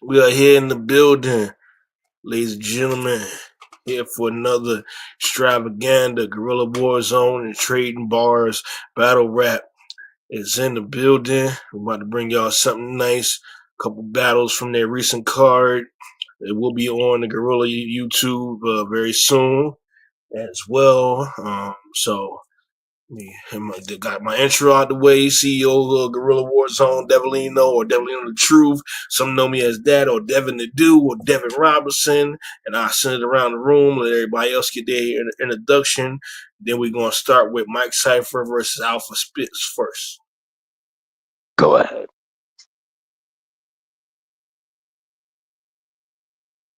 We are here in the building, ladies and gentlemen, here for another extravaganza. Gorilla Warzone and Trading Bars Battle Rap is in the building. We're about to bring y'all something nice. A couple battles from their recent card. It will be on the Gorilla YouTube very soon as well. Got my intro out the way. CEO of Gorilla Warzone, Devilino, or Devilino the Truth. Some know me as that, or Devin the Do, or Devin Robinson. And I send it around the room, let everybody else get their introduction. Then we're going to start with Mike Cypher versus Alpha Spitz first. Go ahead.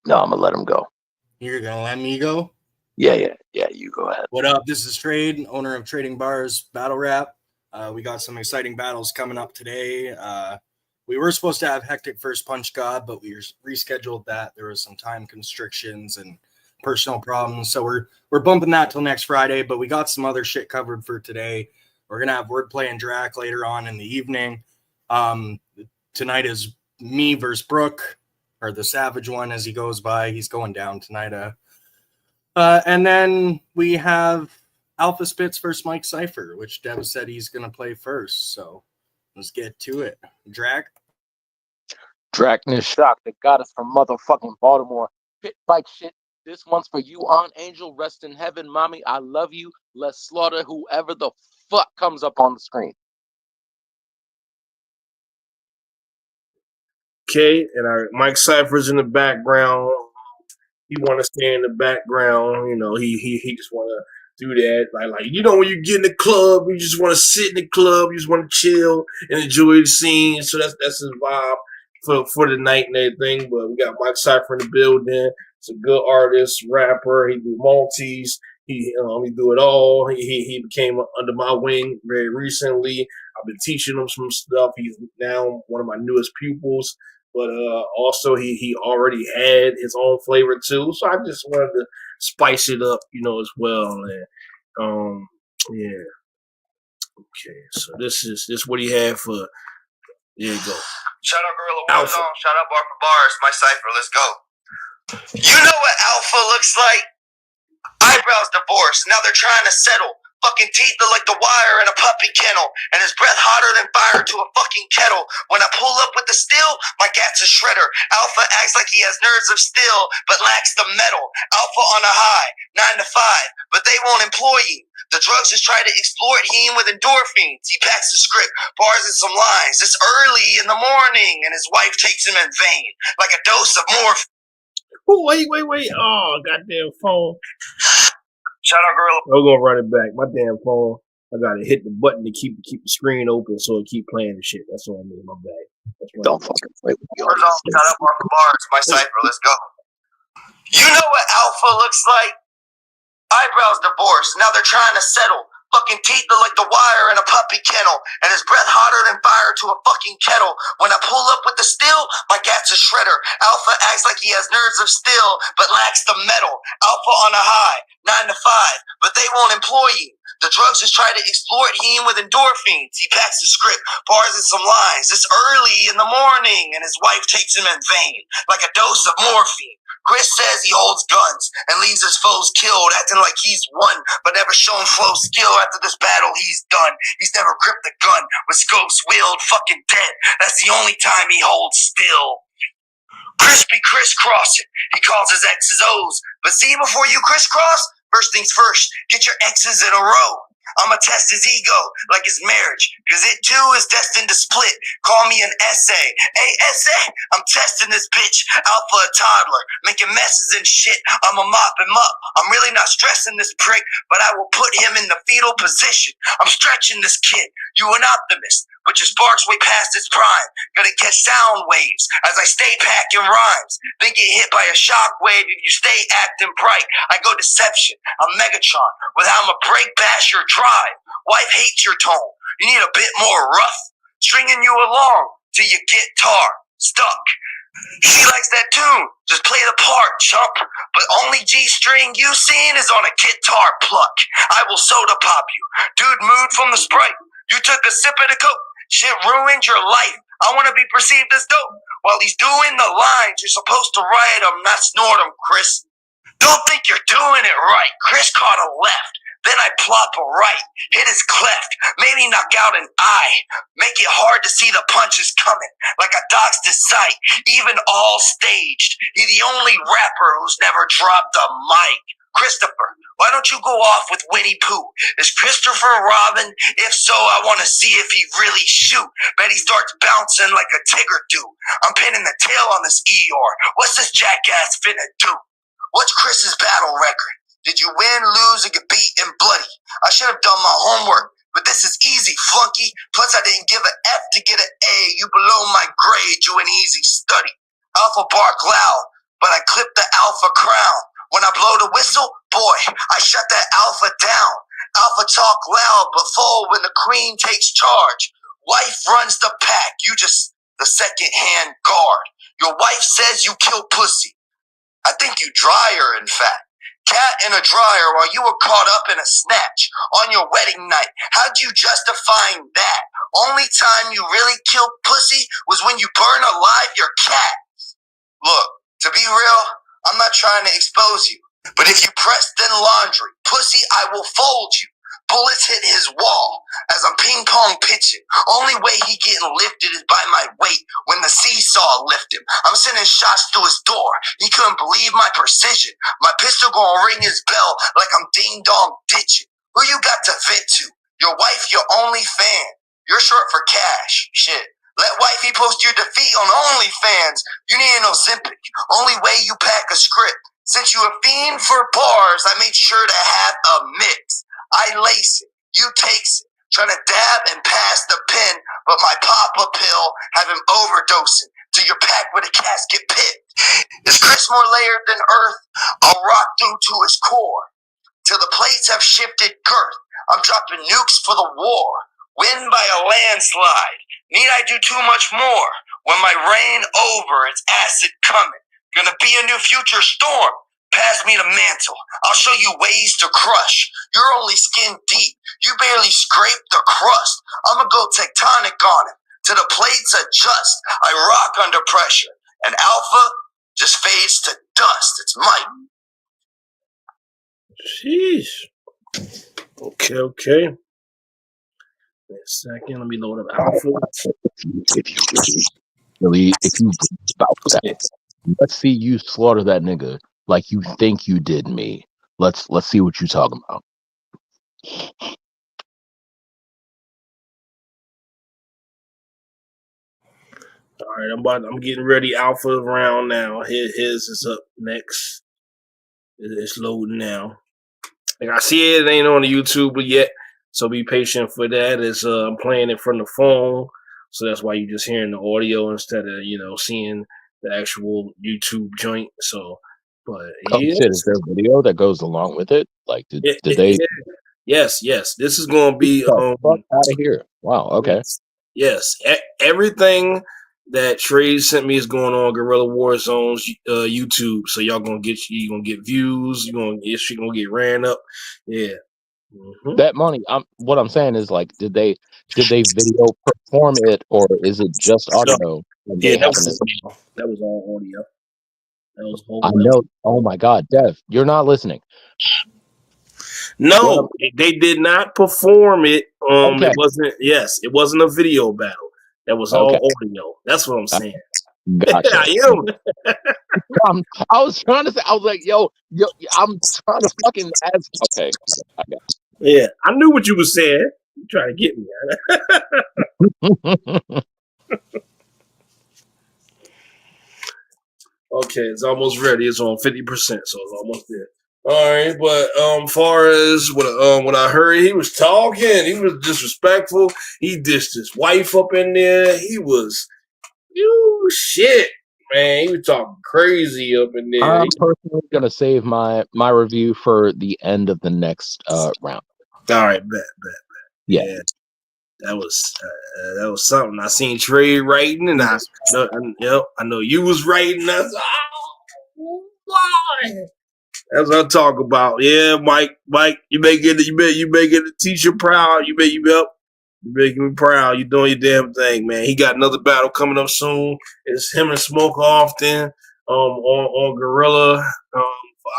No, I'm going to let him go. You're going to let me go? Yeah, you go ahead. What up? This is Trade, owner of Trading Bars Battle Rap. We got some exciting battles coming up today. We were supposed to have Hectic First Punch God, but we rescheduled that. There was some time constrictions and personal problems, so we're bumping that till next Friday, but we got some other shit covered for today. We're going to have Wordplay and Drac later on in the evening. Tonight is me versus Brooke, or the Savage one as he goes by. He's going down tonight. And then we have Alpha Spitz versus Mike Cypher, which Dev said he's going to play first. So let's get to it. Drac Shock, the goddess from motherfucking Baltimore. Pit bike shit. This one's for you, Aunt Angel. Rest in heaven, mommy. I love you. Let's slaughter whoever the fuck comes up on the screen. Okay, and our Mike Cypher's in the background. He want to stay in the background. You know, he just want to do that. Like when you get in the club, you just want to sit in the club. You just want to chill and enjoy the scene. So that's his vibe for the night and everything. But we got Mike Cypher in the building. He's a good artist, rapper. He do multis. He do it all. He became under my wing very recently. I've been teaching him some stuff. He's now one of my newest pupils. But also he already had his own flavor too, so I just wanted to spice it up, as well. And yeah. Okay, so this is what he had for. There you go. Shout out Gorilla Warzone. Shout out Bar for Bars. My Cypher. Let's go. You know what Alpha looks like? Eyebrows divorced. Now they're trying to settle. Fucking teeth are like the wire in a puppy kennel, and his breath hotter than fire to a fucking kettle. When I pull up with the steel, my gat's a shredder. Alpha acts like he has nerves of steel, but lacks the metal. Alpha on a high, 9 to 5, but they won't employ you. The drugs just try to exploit him with endorphins. He packs the script, bars and some lines. It's early in the morning, and his wife takes him in vain, like a dose of morphine. Oh, wait. Oh, goddamn phone. Shout out Gorilla. I'm gonna run it back. My damn phone. I gotta hit the button to keep the screen open so it keep playing the shit. That's all I mean. My bad. Don't fucking play with me. Shout out Bar for Bars. My Cypher. Let's go. You know what Alpha looks like? Eyebrows divorced. Now they're trying to settle. Fucking teeth are like the wire in a puppy kennel, and his breath hotter than fire to a fucking kettle. When I pull up with the steel, my gat's a shredder. Alpha acts like he has nerves of steel, but lacks the metal. Alpha on a high, 9 to 5, but they won't employ you. The drugs just try to exploit him with endorphins. He packs the script, bars and some lines. It's early in the morning, and his wife takes him in vain, like a dose of morphine. Chris says he holds guns and leaves his foes killed, acting like he's won, but never shown flow skill after this battle he's done. He's never gripped a gun with scopes wheeled, fucking dead. That's the only time he holds still. Crispy crisscrossing, he calls his X's O's. But see, before you crisscross, first things first, get your X's in a row. I'ma test his ego like his marriage, cause it too is destined to split. Call me an essay. Hey, essay, I'm testing this bitch. Alpha a toddler, making messes and shit. I'ma mop him up. I'm really not stressing this prick, but I will put him in the fetal position. I'm stretching this kid. You an optimist, but your spark's way past its prime. Gonna catch sound waves as I stay packing rhymes. Then get hit by a shock wave if you stay acting bright. I go deception. I'm Megatron with how I'ma break, bash your drive. Wife hates your tone. You need a bit more rough. Stringing you along till you get stuck. She likes that tune. Just play the part, chump. But only G-string you seen is on a guitar pluck. I will soda pop you. Dude, mood from the Sprite. You took a sip of the Coke. Shit ruined your life. I want to be perceived as dope. While he's doing the lines, you're supposed to write them, not snort them, Chris. Don't think you're doing it right. Chris caught a left. Then I plop a right, hit his cleft, maybe knock out an eye, make it hard to see the punches coming, like I doxed his sight, even all staged. He's the only rapper who's never dropped a mic. Christopher, why don't you go off with Winnie Pooh? Is Christopher Robin? If so, I want to see if he really shoot. Bet he starts bouncing like a Tigger do. I'm pinning the tail on this Eeyore. What's this jackass finna do? What's Chris's battle record? Did you win, lose, or get beat and bloody? I should have done my homework, but this is easy, flunky. Plus, I didn't give an F to get an A. You below my grade, you an easy study. Alpha bark loud, but I clip the alpha crown. When I blow the whistle, boy, I shut that alpha down. Alpha talk loud, but fold when the queen takes charge. Wife runs the pack, you just the second-hand guard. Your wife says you kill pussy. I think you dryer, in fact. Cat in a dryer while you were caught up in a snatch on your wedding night. How'd you justify that? Only time you really killed pussy was when you burned alive your cat. Look, to be real, I'm not trying to expose you. But if you press thin laundry, pussy, I will fold you. Bullets hit his wall as I'm ping pong pitching. Only way he getting lifted is by my weight when the seesaw lift him. I'm sending shots through his door. He couldn't believe my precision. My pistol gonna ring his bell like I'm ding dong ditching. Who you got to fit to? Your wife, your only fan. You're short for cash. Shit. Let wifey post your defeat on OnlyFans. You need an Ozempic. Only way you pack a script. Since you a fiend for bars, I made sure to have a mix. I lace it, you takes it, trying to dab and pass the pen, but my papa pill have him overdosing till you're packed with a casket pit. Is Chris more layered than Earth? I'll rock through to his core, till the plates have shifted girth. I'm dropping nukes for the war, win by a landslide. Need I do too much more? When my reign over, it's acid coming. Gonna be a new future storm. Pass me the mantle. I'll show you ways to crush. You're only skin deep. You barely scrape the crust. I'ma go tectonic on him till the plates adjust. I rock under pressure. And alpha just fades to dust. It's Mike. Sheesh. Okay. Wait a second. Let me load up alpha. If you stop that, let's see you slaughter that nigga like you think you did me. Let's see what you talking about. All right, I'm getting ready. Alpha round now. His is up next. It's loading now. Like I see it ain't on the YouTube yet, so be patient for that. I'm playing it from the phone, so that's why you're just hearing the audio instead of seeing the actual YouTube joint. So, but Shit, is there a video that goes along with it? Like, did they? Yes. This is going to be fuck out of here. Wow. Okay. Yes, everything that Trade sent me is going on Guerrilla Warzone's YouTube. So y'all gonna get views. You're gonna get ran up. Yeah. Mm-hmm. That money. What I'm saying is, like, did they video perform it, or is it just audio? Yeah, that was all audio. That was whole. I know. Oh my God, Dev, you're not listening. No, they did not perform it. Okay. It wasn't a video battle. That was all audio. That's what I'm saying. Gotcha. I am. I was trying to say. I was like, yo, I'm trying to fucking ask. Okay. I got you. Yeah, I knew what you were saying. You trying to get me. Okay, it's almost ready. It's on 50%, so it's almost there. All right, but far as what I heard, he was talking. He was disrespectful. He dissed his wife up in there. He was, shit, man. He was talking crazy up in there. I'm personally gonna save my review for the end of the next round. All right, bet. Yeah. That was something. I seen Trey writing, and I know you was writing. I was, why? That's what I talk about. Yeah, Mike, you may get the teacher proud. You may up. making me proud. You doing your damn thing, man. He got another battle coming up soon. It's him and Smoke Often on Gorilla for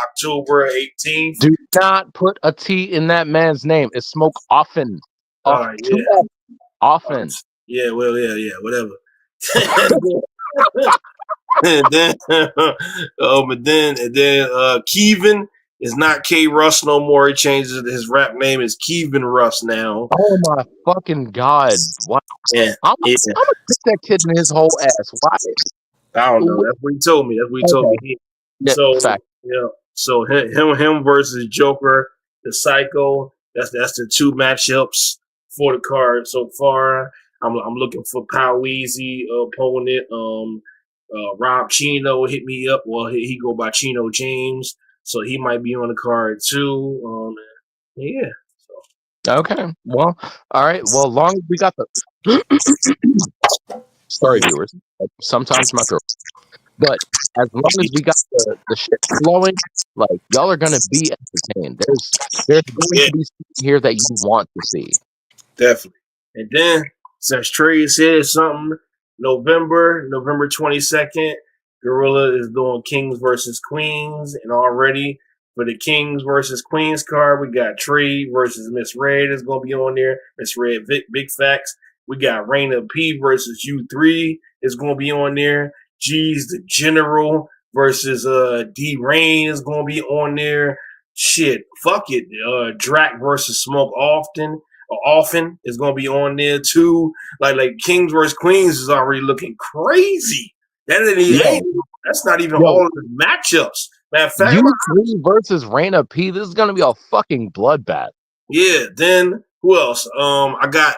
October 18th. Do not put a T in that man's name. It's Smoke Often. Yeah. Often. Yeah, well, yeah, whatever. and then Kevin is not K Russ no more. He changes it. His rap name is Kevin Russ now. Oh my fucking god! Wow. Yeah, I'm gonna kick that kid in his whole ass. Why? I don't know. That's what he told me. Told me. So fact. yeah. So him versus Joker, the Psycho. That's the two matchups for the card so far. I'm looking for Poweezy opponent. Rob Chino hit me up. Well, he go by Chino James, so he might be on the card too. Yeah. So. Okay. Well, all right. Well, long as we got the. Sorry, viewers. Sometimes my throat. But as long as we got the shit flowing, like y'all are gonna be entertained. There's going to be something here that you want to see. Definitely. And then since Trey said something, November 22nd, Gorilla is doing Kings versus Queens, and already for the Kings versus Queens card, we got Trey versus Miss Red is gonna be on there. Miss Red, Big Facts. We got Raina P versus U3 is gonna be on there. G's the General versus D Rain is gonna be on there. Shit, fuck it. Drac versus Smoke Often is gonna be on there too. Like Kings versus Queens is already looking crazy. That's not even all of the matchups. Matter of fact, U3 versus Raina P. This is gonna be a fucking bloodbath. Yeah. Then who else? I got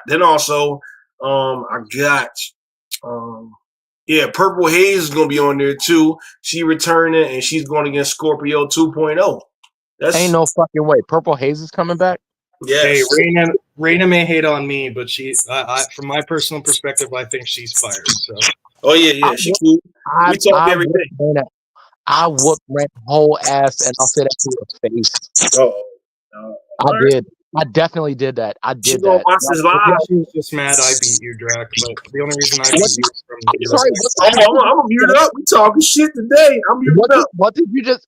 Purple Haze is gonna be on there too. She returning and she's going against Scorpio 2.0. Ain't no fucking way. Purple Haze is coming back. Yes. Hey, Raina may hate on me, but from my personal perspective, I think she's fired. So. Oh yeah, she cool. We talk every day. I whooped Raina's whole ass, and I'll say that to her face. I did. I definitely did that. I did that. Watch this live. She was just mad I beat you, Drac. But the only reason I beat you is from I'm gonna mute up. We talking shit today. I'm muted up. What did you just?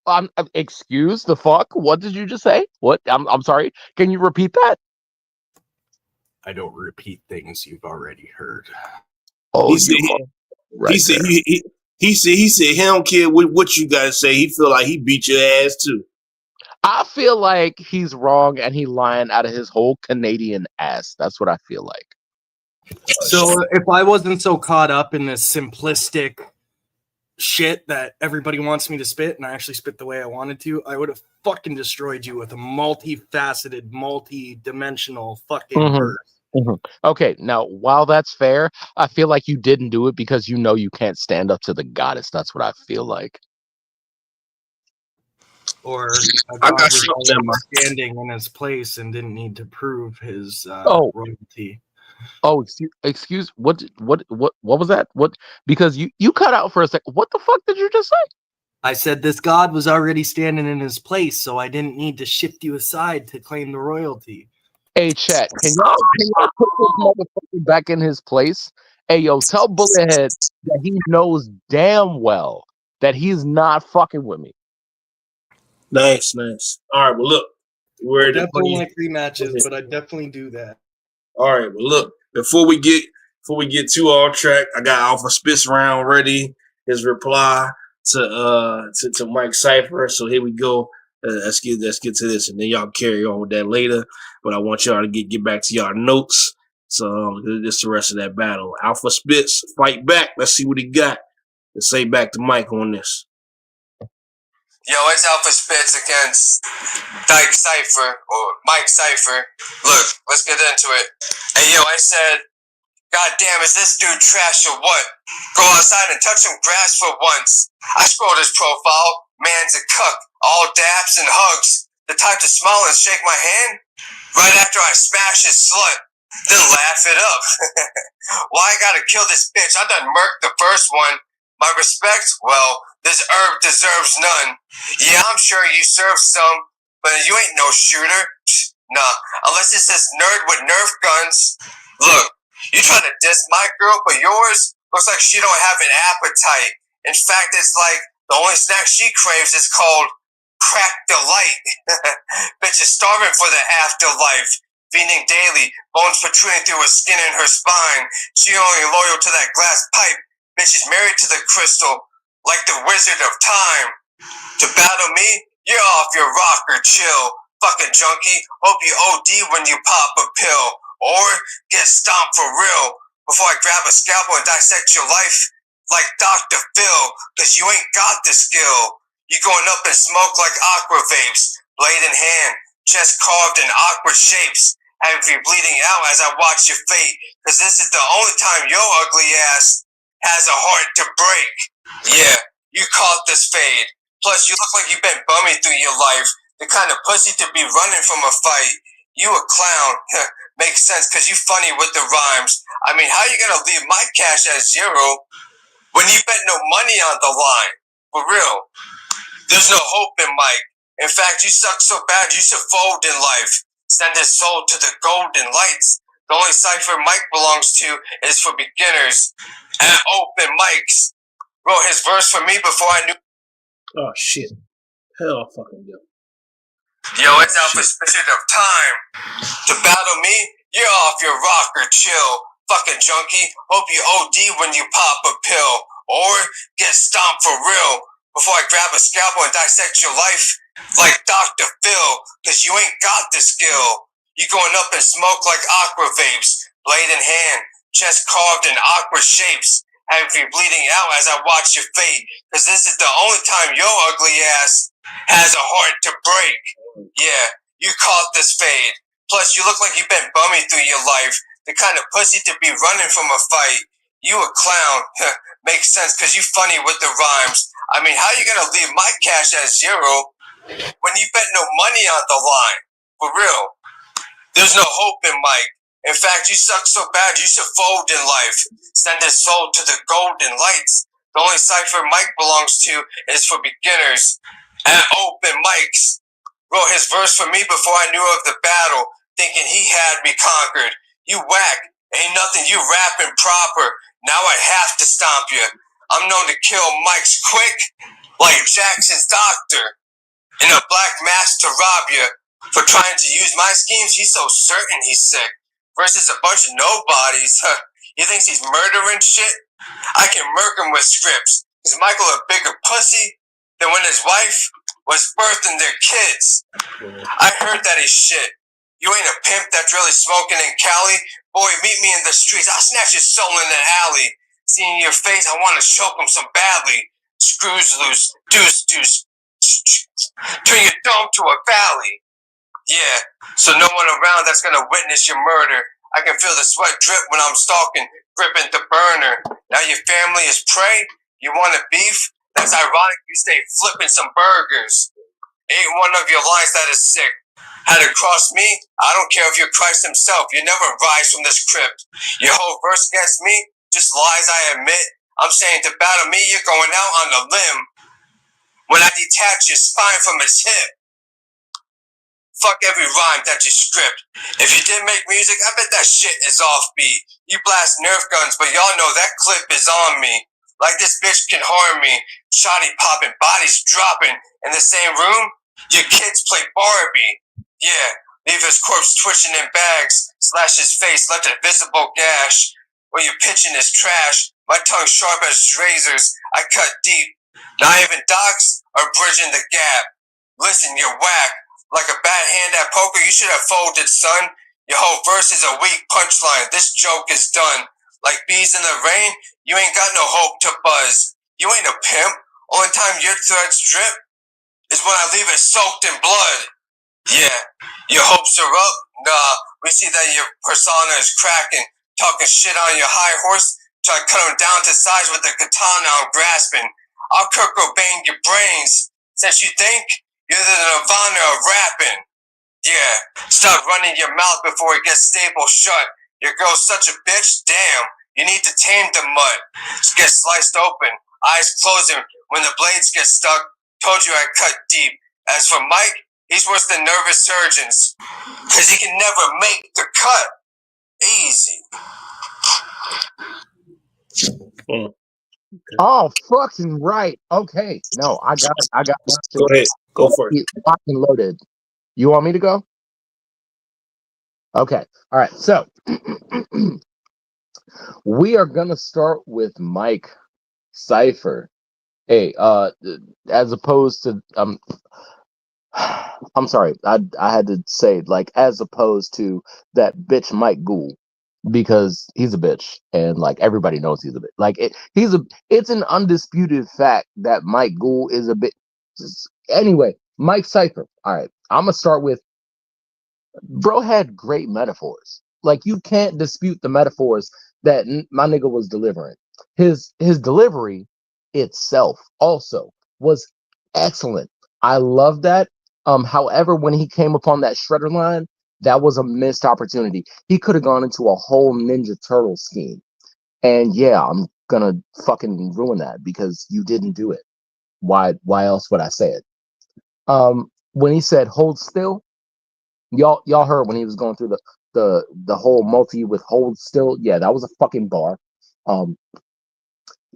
Excuse the fuck. What did you just say? What? I'm sorry. Can you repeat that? I don't repeat things you've already heard. Oh, he said he don't care what you gotta say. He feel like he beat your ass too. I feel like he's wrong and he lying out of his whole Canadian ass. That's what I feel like. So if I wasn't so caught up in this simplistic shit that everybody wants me to spit, and I actually spit the way I wanted to, I would have fucking destroyed you with a multifaceted, multi-dimensional fucking verse. Okay, now while that's fair, I feel like you didn't do it because you know you can't stand up to the goddess. That's what I feel like. Or a god was standing in his place and didn't need to prove his royalty. Oh, excuse. What was that? What? Because you cut out for a second. What the fuck did you just say? I said this god was already standing in his place, so I didn't need to shift you aside to claim the royalty. Hey, chat, can y'all put this motherfucker back in his place? Hey, yo, tell Bullethead that he knows damn well that he's not fucking with me. Nice. All right, well, look. We're definitely like rematches, but I definitely do that. All right, well, look. Before we get too off track, I got Alpha Spitz round ready. His reply to Mike Cypher. So here we go. Let's get to this, and then y'all carry on with that later. But I want y'all to get back to y'all notes. So this is the rest of that battle. Alpha Spitz, fight back. Let's see what he got. Let's say back to Mike on this. Yo, it's Alpha Spitz against Mike Cypher. Look, let's get into it. Hey, yo, I said, God damn, is this dude trash or what? Go outside and touch some grass for once. I scrolled his profile. Man's a cuck. All daps and hugs. The type to smile and shake my hand right after I smash his slut. Then laugh it up. Why I gotta kill this bitch? I done murked the first one. My respect? Well, this herb deserves none. Yeah, I'm sure you serve some, but you ain't no shooter. Nah, unless it's this nerd with Nerf guns. Look, you trying to diss my girl, but yours looks like she don't have an appetite. In fact, it's like the only snack she craves is called crack delight. Bitch is starving for the afterlife, fiending daily, bones protruding through her skin and her spine. She only loyal to that glass pipe. Bitch is married to the crystal, like the Wizard of Time. To battle me, you're off your rocker, chill. Fucking junkie, hope you OD when you pop a pill. Or get stomped for real before I grab a scalpel and dissect your life like Dr. Phil, cause you ain't got the skill. You going up in smoke like aqua vapes, blade in hand, chest carved in awkward shapes. Have you bleeding out as I watch your fate, cause this is the only time your ugly ass has a heart to break. Yeah, you caught this fade. Plus, you look like you've been bumming through your life. The kind of pussy to be running from a fight. You a clown. Makes sense, cause you funny with the rhymes. I mean, how you gonna leave my cash at zero when you bet no money on the line? For real. There's no hope in Mike. In fact, you suck so bad you should fold in life. Send his soul to the golden lights. The only cipher Mike belongs to is for beginners. At open mics. Wrote his verse for me before I knew. Oh shit! Hell, fucking yo. Yo, it's Alpha Wizard of Time. To battle me, you're off your rocker, chill. Fucking junkie, hope you OD when you pop a pill. Or get stomped for real before I grab a scalpel and dissect your life like Dr. Phil, cause you ain't got the skill. You going up in smoke like aqua vapes, blade in hand, chest carved in awkward shapes. Have you bleeding out as I watch your fate, cause this is the only time your ugly ass has a heart to break. Yeah, you caught this fade. Plus, you look like you've been bumming through your life. The kind of pussy to be running from a fight. You a clown. Makes sense, cause you funny with the rhymes. I mean, how you gonna leave my cash at zero when you bet no money on the line? For real. There's no hope in Mike. In fact, you suck so bad you should fold in life. Send his soul to the golden lights. The only cipher Mike belongs to is for beginners. At open mics. Wrote his verse for me before I knew of the battle, thinking he had me conquered. You whack, ain't nothing you rapping proper. Now I have to stomp you. I'm known to kill mics quick, like Jackson's doctor. In a black mask to rob you. For trying to use my schemes, he's so certain he's sick. Versus a bunch of nobodies. He thinks he's murdering shit? I can murk him with scripts. Is Michael a bigger pussy than when his wife was birthing their kids? I heard that he's shit. You ain't a pimp that's really smoking in Cali? Boy, meet me in the streets. I'll snatch your soul in the alley. Seeing your face, I want to choke him so badly. Screws loose, deuce. Turn your dome to a valley. Yeah, so no one around that's gonna witness your murder. I can feel the sweat drip when I'm stalking, gripping the burner. Now your family is prey? You want a beef? That's ironic you stay flipping some burgers. Ain't one of your lines that is sick. Had it crossed me, I don't care if you're Christ himself, you never rise from this crypt. Your whole verse against me, just lies I admit. I'm saying to battle me, you're going out on a limb. When I detach your spine from its hip. Fuck every rhyme that you script. If you did make music, I bet that shit is offbeat. You blast Nerf guns, but y'all know that clip is on me. Like this bitch can harm me. Shoddy popping, bodies dropping. In the same room, your kids play Barbie. Yeah, leave his corpse twitching in bags. Slash his face, left a visible gash. When you're pitching his trash, my tongue sharp as razors. I cut deep. Not even docs are bridging the gap. Listen, you're whack. Like a bad hand at poker, you should have folded, son. Your whole verse is a weak punchline. This joke is done. Like bees in the rain, you ain't got no hope to buzz. You ain't a pimp. Only time your threads drip is when I leave it soaked in blood. Yeah, your hopes are up? Nah, we see that your persona is cracking. Talking shit on your high horse, try to cut him down to size with the katana I'm grasping. I'll Kurt Cobain your brains. Since you think you're the Nirvana of rapping. Yeah, stop running your mouth before it gets stapled shut. Your girl's such a bitch, damn. You need to tame the mud. Just get sliced open, eyes closing when the blades get stuck. Told you I cut deep. As for Mike, he's worse than nervous surgeons. Cause he can never make the cut. Easy. Oh, fucking right. Okay. No, I got my shit. Go ahead. Go for it. Locked and loaded. You want me to go? Okay. All right. So we are gonna start with Mike Cypher. Hey, as opposed to I'm sorry, I had to say like as opposed to that bitch Mike Gould because he's a bitch and like everybody knows he's a bitch. Like it's an undisputed fact that Mike Gould is a bitch. Anyway, Mike Cypher. All right, I'm gonna start with bro had great metaphors. Like you can't dispute the metaphors that my nigga was delivering. His delivery itself also was excellent. I love that. However, when he came upon that shredder line, that was a missed opportunity. He could have gone into a whole Ninja Turtle scheme. And yeah, I'm gonna fucking ruin that because you didn't do it. Why else would I say it? When he said hold still, y'all heard when he was going through the whole multi with hold still. Yeah, that was a fucking bar. Um,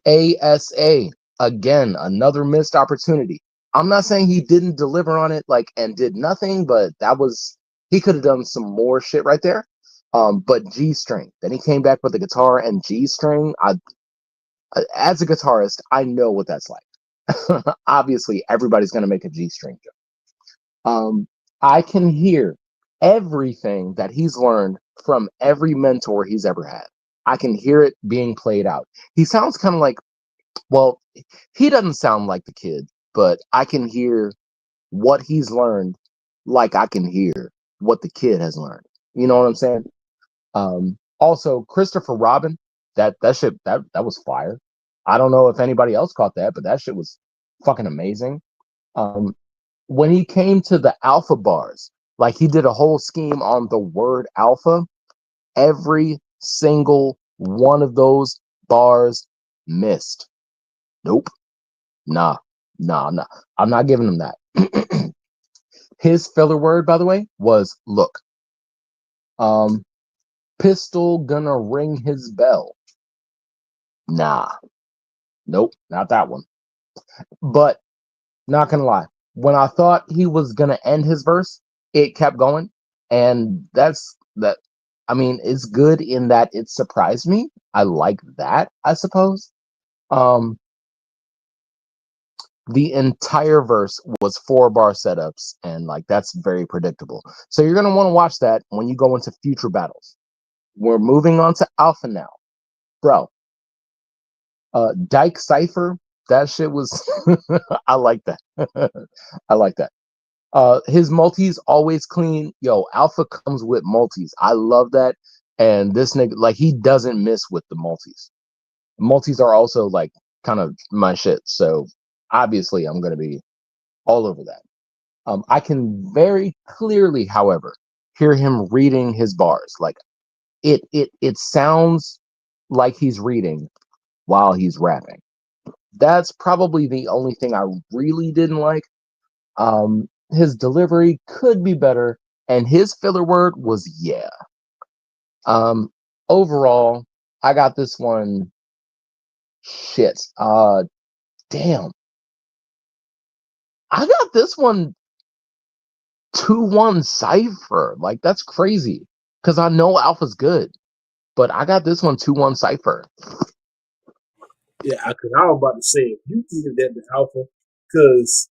ASA again, another missed opportunity. I'm not saying he didn't deliver on it like and did nothing, but that was he could have done some more shit right there. But G string. Then he came back with the guitar and G string. As a guitarist, I know what that's like. Obviously, everybody's gonna make a G string joke. I can hear everything that he's learned from every mentor he's ever had. I can hear it being played out. He sounds kind of like, well, he doesn't sound like the kid, but I can hear what he's learned like I can hear what the kid has learned. You know what I'm saying? Also, Christopher Robin, that shit that was fire. I don't know if anybody else caught that, but that shit was fucking amazing. Um, when he came to the alpha bars, like he did a whole scheme on the word alpha, every single one of those bars missed. Nope. Nah. I'm not giving him that. His filler word, by the way, was look. Pistol gonna ring his bell. Nah. Nope, not that one. But not gonna lie, when I thought he was gonna end his verse, it kept going, and that's that. I mean, it's good in that it surprised me. I like that, I suppose. Um, the entire verse was 4 bar setups, and like that's very predictable. So you're gonna want to watch that when you go into future battles. We're moving on to Alpha now, bro. Dyke Cipher, that shit was. I like that. I like that. His multis always clean. Yo, Alpha comes with multis. I love that. And this nigga, like, he doesn't miss with the multis. Multis are also like kind of my shit. So obviously, I'm gonna be all over that. I can very clearly, however, hear him reading his bars. Like it sounds like he's reading while he's rapping. That's probably the only thing I really didn't like. His delivery could be better, and his filler word was yeah. Um, Overall, I got this one shit. Damn. I got this one 2-1 Cypher. Like that's crazy. Cause I know Alpha's good, but I got this one 2-1 Cypher. Yeah, because I was about to say, if you did that to Alpha, because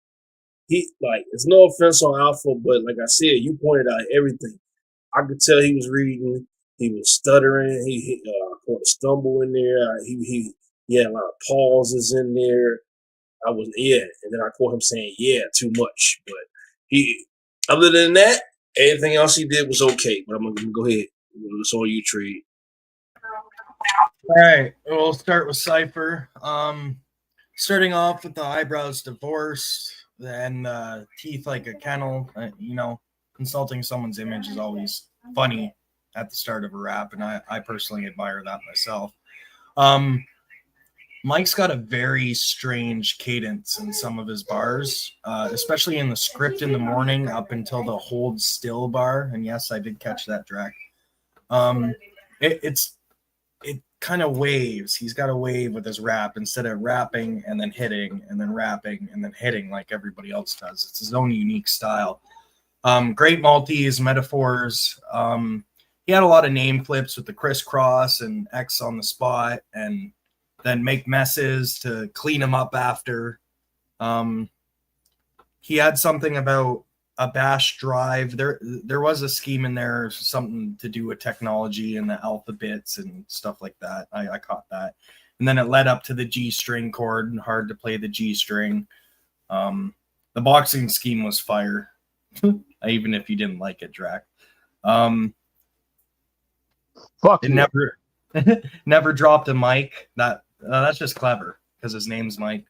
he, like, it's no offense on Alpha, but like I said, you pointed out everything. I could tell he was reading, he was stuttering, he caught a stumble in there, he had a lot of pauses in there. And then I caught him saying, yeah, too much. But other than that, everything else he did was okay. But I'm going to go ahead. It's all you, Tree. All right, we'll start with Cypher. Starting off with the eyebrows divorced, then teeth like a kennel. Consulting someone's image is always funny at the start of a rap, and I personally admire that myself. Mike's got a very strange cadence in some of his bars, especially in the script in the morning up until the hold still bar. And yes, I did catch that track. it kind of waves. He's got a wave with his rap instead of rapping and then hitting and then rapping and then hitting like everybody else does. It's his own unique style. Great multis, metaphors. He had a lot of name flips with the crisscross and X on the spot, and then make messes to clean him up after. He had something about a bash drive. There was a scheme in there, something to do with technology and the alpha bits and stuff like that. I caught that. And then it led up to the G string chord, and hard to play the G string. The boxing scheme was fire, even if you didn't like it, Drac. Fuck It you. never dropped a mic. That's just clever because his name's Mike.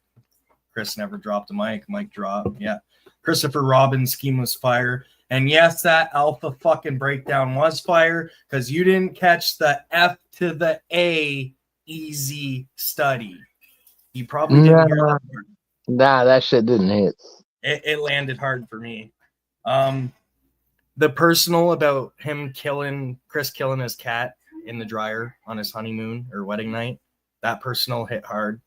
Chris never dropped a mic. Mike dropped. Yeah. Christopher Robin's scheme was fire. And yes, that alpha fucking breakdown was fire because you didn't catch the F to the A easy study. You probably didn't hear that part. Nah, that shit didn't hit. It landed hard for me. The personal about Chris killing his cat in the dryer on his honeymoon or wedding night, that personal hit hard.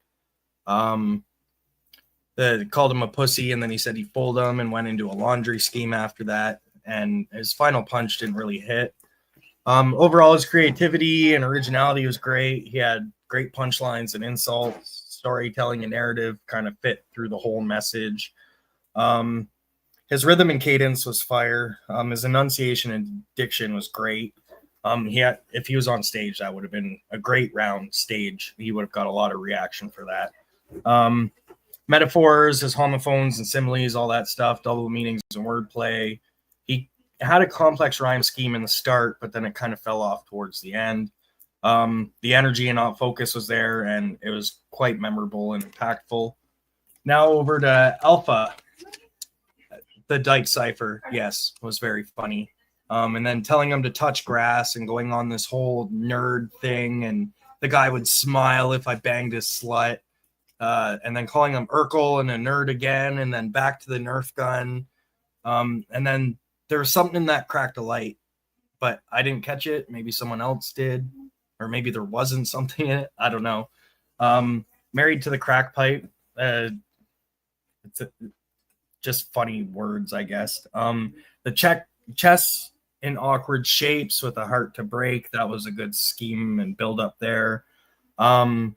Called him a pussy, and then he said he fooled him and went into a laundry scheme after that, and his final punch didn't really hit. Overall, his creativity and originality was great. He had great punchlines and insults, storytelling and narrative kind of fit through the whole message. His rhythm and cadence was fire. His enunciation and diction was great. If he was on stage, that would have been a great round stage. He would have got a lot of reaction for that. Metaphors, his homophones and similes, all that stuff, double meanings and wordplay. He had a complex rhyme scheme in the start, but then it kind of fell off towards the end. The energy and focus was there, and it was quite memorable and impactful. Now over to Alpha. The Dyke Cypher, yes, was very funny. And then telling him to touch grass and going on this whole nerd thing, and the guy would smile if I banged his slut. And then calling him Urkel and a nerd again, and then back to the Nerf gun. And then there was something that cracked a light, but I didn't catch it. Maybe someone else did, or maybe there wasn't something in it. I don't know. Married to the Crack Pipe. Just funny words, I guess. The chess in awkward shapes with a heart to break. That was a good scheme and build up there. Clown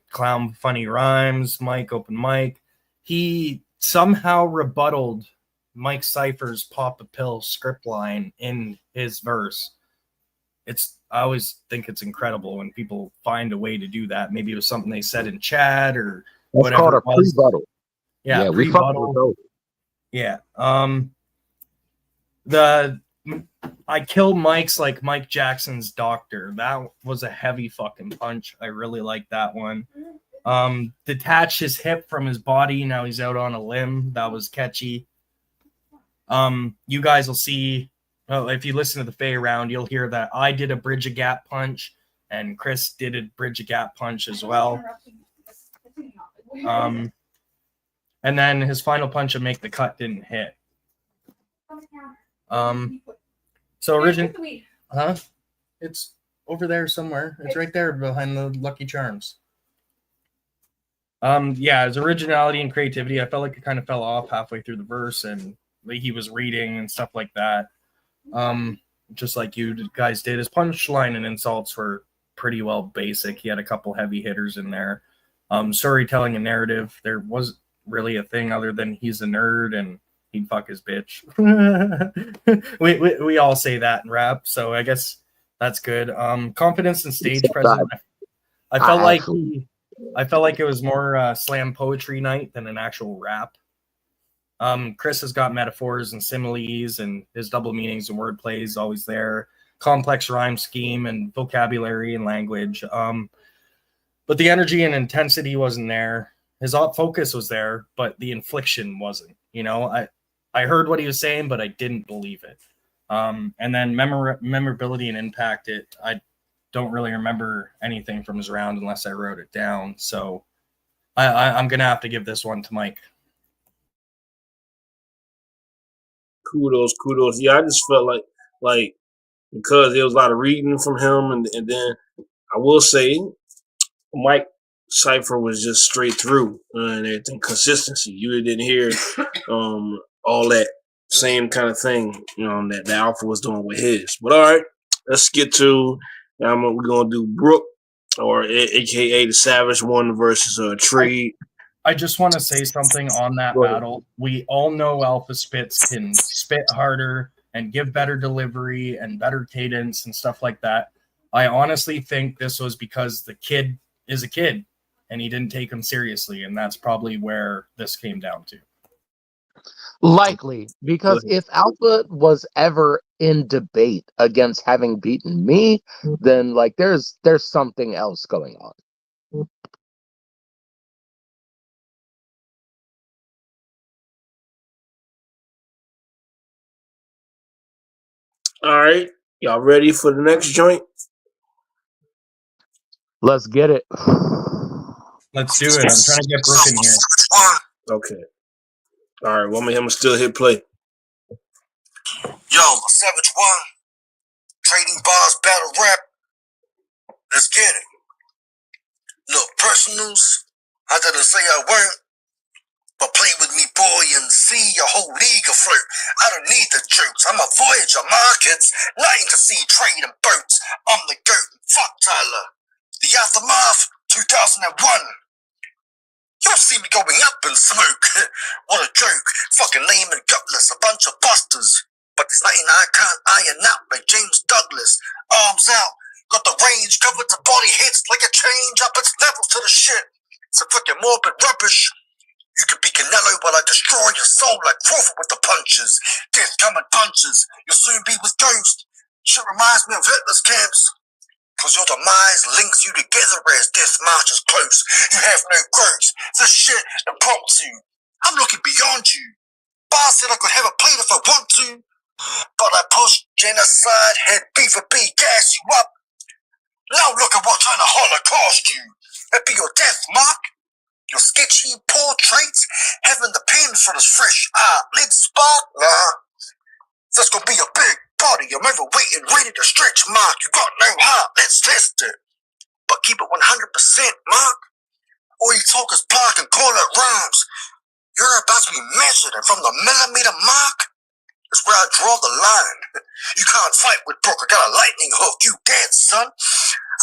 funny rhymes, Mike open mic. He somehow rebutted Mike Cypher's pop a pill script line in his verse. I always think it's incredible when people find a way to do that. Maybe it was something they said in chat or That's whatever called a it was. pre-buttal. Yeah, we fucked with those. Yeah. I kill Mike's like Mike Jackson's doctor. That was a heavy fucking punch. I really like that one. Detach his hip from his body. Now he's out on a limb. That was catchy. You guys will see. Oh, if you listen to the Fey round, you'll hear that I did a bridge a gap punch, and Chris did a bridge a gap punch as well. And then his final punch of make the cut didn't hit. So it's over there somewhere. It's right there behind the Lucky Charms. His originality and creativity, I felt like it kind of fell off halfway through the verse, and he was reading and stuff like that. Just like you guys did. His punchline and insults were pretty well basic. He had a couple heavy hitters in there. Storytelling and narrative, there was really a thing other than he's a nerd and he'd fuck his bitch. we all say that in rap, so I guess that's good. Confidence and stage presence. I felt like it was more slam poetry night than an actual rap. Chris has got metaphors and similes, and his double meanings and wordplay is always there. Complex rhyme scheme and vocabulary and language. But the energy and intensity wasn't there. His focus was there, but the infliction wasn't. I heard what he was saying, but I didn't believe it. And then memorability and impact. I don't really remember anything from his round unless I wrote it down. So I'm gonna have to give this one to Mike. Kudos. Yeah, I just felt like because there was a lot of reading from him, and then I will say Mike Cypher was just straight through and everything consistency. You didn't hear all that same kind of thing, that the Alpha was doing with his. But all right, let's get to we're gonna do Brooke, or AKA the Savage One versus Tree. I just want to say something on that battle. We all know Alpha Spitz can spit harder and give better delivery and better cadence and stuff like that. I honestly think this was because the kid is a kid and he didn't take him seriously, and that's probably where this came down to. Likely, because if Alpha was ever in debate against having beaten me, then like there's something else going on. All right, y'all ready for the next joint? Let's get it. Let's do it. I'm trying to get Brooke in here. Okay. All right, well, I'm gonna still hit play. Yo, my Savage One, Trading Bars Battle Rap. Let's get it. Look, personals, I didn't say I weren't, but play with me, boy, and see your whole league afloat. I don't need the jokes. I'm a Voyager markets, nothing to see trading boats. I'm the goat. Fuck Tyler. The Aftermath, 2001. You'll see me going up in smoke. What a joke. Fucking lame and gutless, a bunch of busters. But there's nothing I can't iron out like James Douglas. Arms out, got the range covered to body hits like a change up its levels to the shit. It's a fucking morbid rubbish. You could be Canelo while I destroy your soul like Crawford with the punches. Death coming punches, you'll soon be with Ghost. Shit reminds me of Hitler's camps. Cause your demise links you together as death marches close. You have no growth. This shit impromptu. I'm looking beyond you. Boss said I could have a plate if I want to, but I pushed genocide, had B for B, gas you up. Now look at what kind of holocaust you. It'd be your death mark. Your sketchy portraits, having the pen for this fresh lid spark. Nah, that's gonna be a big body. I'm overweight and ready to stretch, Mark. You got no heart, let's test it. But keep it 100%, Mark. All you talk is bark and call it rhymes. You're about to be measured, and from the millimeter mark, that's where I draw the line. You can't fight with Brooke. I got a lightning hook. You dead, son.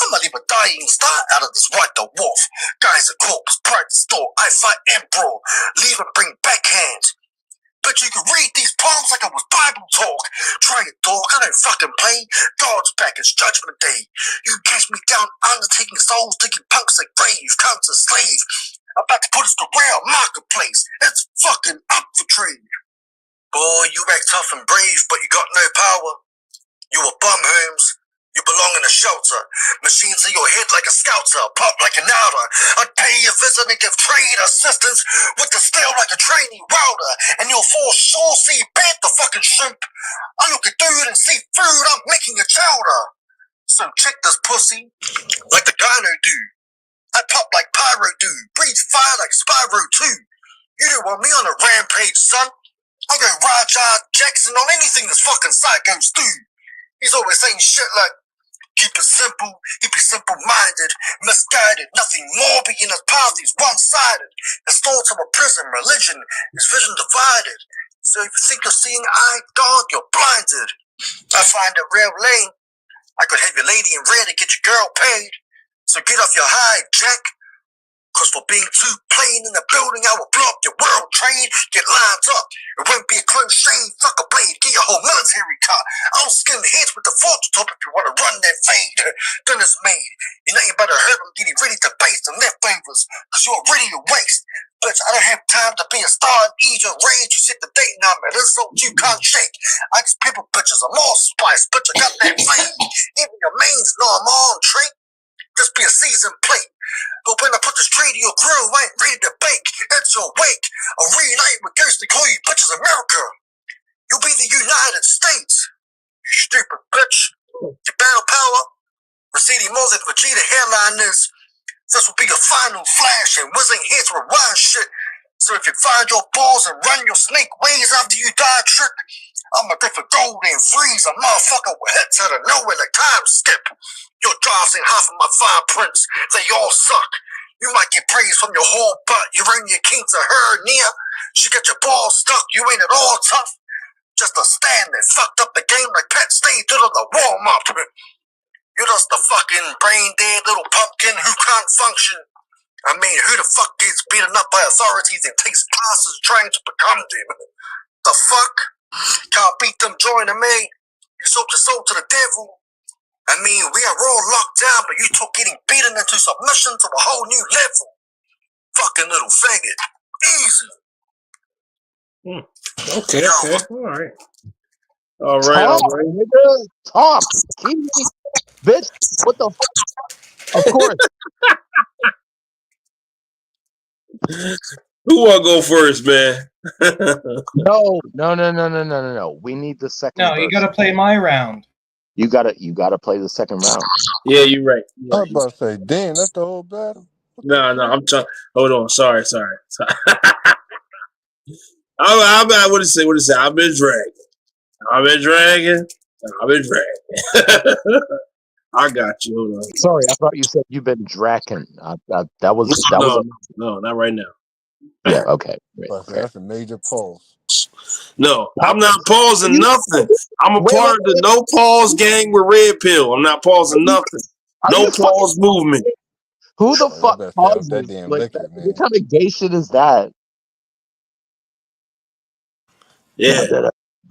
I'ma leave a dying star out of this white the wolf. Guy's a corpse, pride to store. I fight Emperor. Leave and bring backhand. But you can read these poems like it was Bible talk. Try it, dog. I don't fucking play. God's back. It's Judgment Day. You can catch me down undertaking souls, digging punks at graves. Counts a slave. About to put us to real marketplace. It's fucking up for trade. Boy, you act tough and brave, but you got no power. You a bum, Holmes. You belong in a shelter. Machines in your head like a scouter. Pop like an outer. I'd pay your visit and give trade assistance with the steel like a trainee welder. And you'll for sure see bad the fucking shrimp. I look at dude and see food. I'm making a chowder. So check this pussy like the gyno do. I pop like Pyro do. Breathe fire like Spyro too. You don't want me on a rampage, son. I'll go Rajah Jackson on anything this fucking psychos do. He's always saying shit like, keep it simple, he be simple-minded, misguided, nothing more being his path, he's one-sided. His thoughts of a prison, religion, his vision divided. So if you think you're seeing eye, dog, you're blinded. I find it real lame. I could have your lady in red and get your girl paid. So get off your high, Jack. Cause for being too plain in the building, I will blow up your world trade. Get lined up, it won't be a close shave. Fuck a blade, get your whole military car. I'll skin heads with the fortune top if you wanna run that fade. Done is made, you're nothing but a herb and getting ready to base on their favors. Cause you're ready to waste. Bitch, I don't have time to be a star and ease your rage. You sit the dating on me, this so you can't shake. I just people bitches, I'm all spice, bitch, I got that flame. Even your mains know I'm on trait. Just be a seasoned plate. But when I put this tree to your grill, I ain't ready to bake. It's your wake. I'll reunite with ghosts and call you bitches America. You'll be the United States. You stupid bitch. Your battle power. Receding more than Vegeta hairline is. This will be your final flash and whizzing hits rewind shit. So if you find your balls and run your snake ways after you die trick, I'm a different golden freeze, a motherfucker with heads out of nowhere like time skip. Your drives ain't half of my fine prints, they all suck. You might get praise from your whole butt, Urania King's a hernia. She get your balls stuck, you ain't at all tough. Just a stand that fucked up the game like Penn State did on the warm-up. You're just a fucking brain-dead little pumpkin who can't function. I mean, who the fuck gets beaten up by authorities and takes classes trying to become them? The fuck? Can't beat them joining me? You sold your soul to the devil. I mean, we are all locked down, but you took getting beaten into submission to a whole new level. Fucking little faggot. Easy. Okay. All right. Talk, nigga. Talk. Keep me, bitch. What the fuck? Of course. Who want to go first, man? No. We need the second. No, you verse. got to play my round. You gotta play the second round. Yeah, you're right. I was about to say, damn, that's the whole battle. No, I'm trying. Hold on. Sorry. I what is it? I've been dragging. I got you. Hold on. Sorry, I thought you said you've been dragging. That was No, not right now. yeah. Okay. But that's a major pause. No, I'm not pausing nothing. I'm a part of the no pause gang with Red Pill. I'm not pausing nothing. No pause movement. Who the I fuck better pauses? stay off that damn Like, liquor, man. what kind of gay shit is that? Yeah.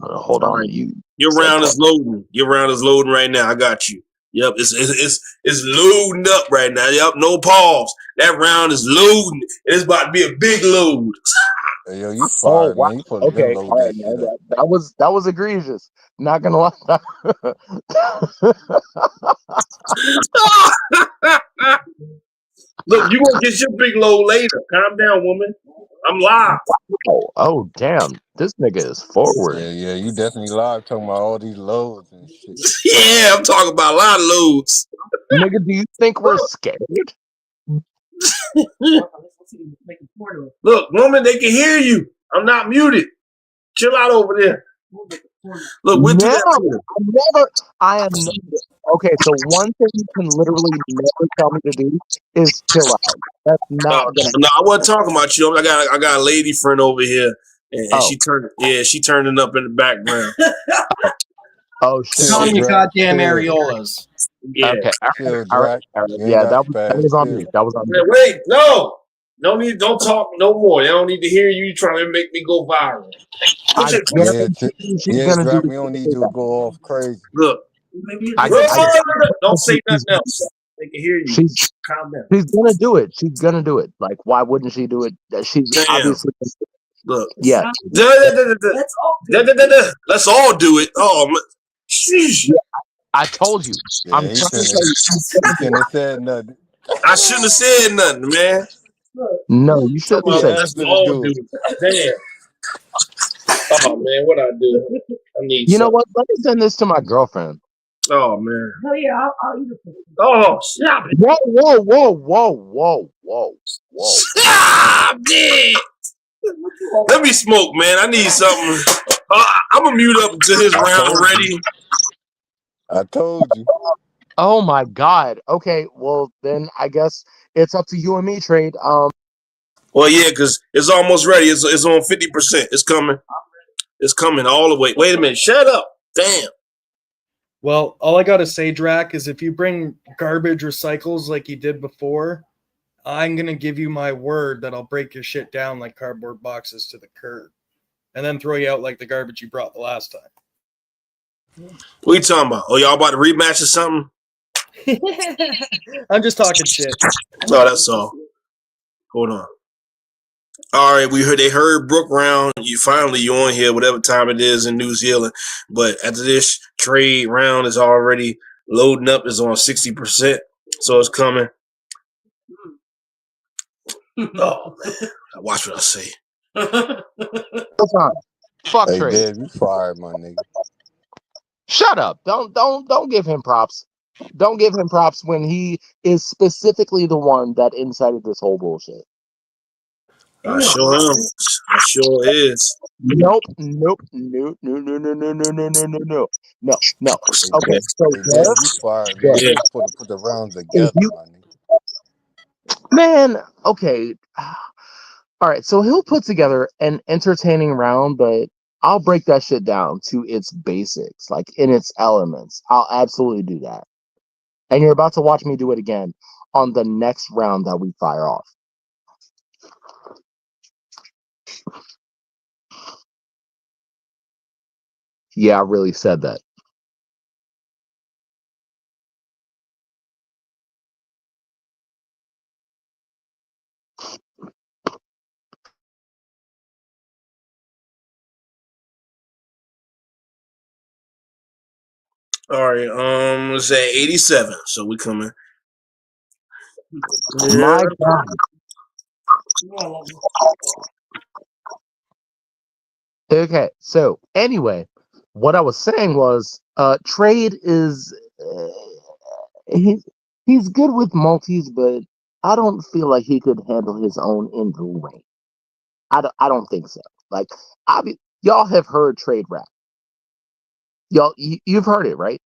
Hold on. Your round is loading. Your round is loading right now. I got you. Yep, it's loading up right now. Yep, no pause. That round is loading. It's about to be a big load. Hey, yo, you fired, man. You supposed to Okay. load All right, that shit man. up. That was egregious. Not gonna lie. Look, you gonna get your big load later. Calm down, woman. I'm live. Oh, damn. This nigga is forward. Yeah, you definitely live talking about all these loads and shit. Yeah, I'm talking about a lot of loads. Nigga, do you think we're scared? Look, woman, they can hear you. I'm not muted. Chill out over there. Look, we'll do that. I am okay. So one thing you can literally never tell me to do is chill out. That's not gonna. No, I wasn't talking about you. I got a lady friend over here, and she turning up in the background. Oh shit! Calm your goddamn areolas. Yeah. Okay. All right. Yeah, that was on me. That was on me. Wait, no don't talk no more. They don't need to hear you trying to make me go viral. Jack, we don't need you to go off crazy. Look, don't say nothing else. They can hear you. Calm down. She's gonna do it. She's gonna do it. Like, why wouldn't she do it? She's obviously. Look. Yeah. Let's all do it. Oh, man. Sheesh. I told you. Yeah, I'm trying to tell you. He shouldn't have said nothing. I shouldn't have said nothing, man. No, you shouldn't Well, say. let's all do it. Damn. Oh man, what I do? I need. You know what? Let me send this to my girlfriend. Oh man. Oh yeah, I'll eat it. Oh, stop it. Whoa. Stop it. Let me smoke, man. I need something. I'm gonna mute up until his round ready. I told you. Oh my God. Okay, well then I guess it's up to you and me, Trade. Well, yeah, because it's almost ready. It's on 50%. It's coming. It's coming all the way. Wait a minute. Shut up. Damn. Well, all I gotta say, Drac, is if you bring garbage recycles like you did before, I'm gonna give you my word that I'll break your shit down like cardboard boxes to the curb, and then throw you out like the garbage you brought the last time. What you talking about? Oh, y'all about to rematch or something? I'm just talking shit. No, that's all. Hold on. All right, they heard Brook round. You on here, whatever time it is in New Zealand. But after this trade round is already loading up, is on 60%, so it's coming. Oh man, watch what I say. Fuck Hey, Trade. Dad, you fired, my nigga. Shut up. Don't give him props. Don't give him props when he is specifically the one that incited this whole bullshit. I sure am. I sure is. Nope. No. Okay, so Hey, Dev, you fired, man. Dev, Yeah. You supposed to put the rounds if together, you, my nigga. man, okay. All right, so he'll put together an entertaining round, but I'll break that shit down to its basics, like in its elements. I'll absolutely do that. And you're about to watch me do it again on the next round that we fire off. Yeah, I really said that. All right. Let's say 87. So we coming. Yeah. My God. Okay, so anyway, what I was saying was, Trade is he's good with multis, but I don't feel like he could handle his own in the ring. I don't think so. Like, y'all have heard Trade rap. Y'all, you've heard it, right?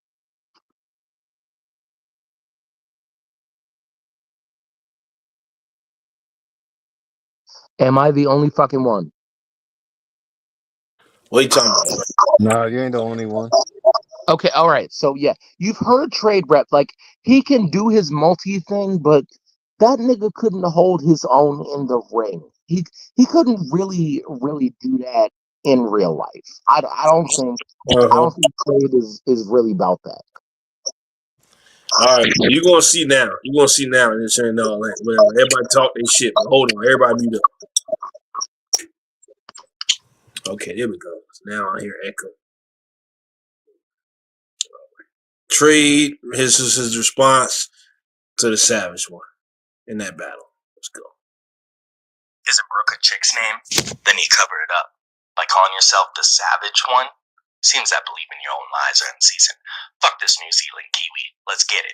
Am I the only fucking one? What are you talking about? Nah, you ain't the only one. Okay, all right. So yeah, you've heard Trade rep. Like, he can do his multi thing, but that nigga couldn't hold his own in the ring. He couldn't really do that in real life. I don't think Uh-huh. Trade is really about that. All right. You're gonna see now. You're gonna see now and it's saying no, like whatever. Everybody talk their shit, but hold on, everybody mute up. Okay, there we go. Now I hear echo. Trade his response to the Savage one in that battle. Let's go. Isn't Brooke a chick's name? Then he covered it up by calling yourself the Savage One. Seems that believe in your own lies are in season. Fuck this New Zealand Kiwi. Let's get it.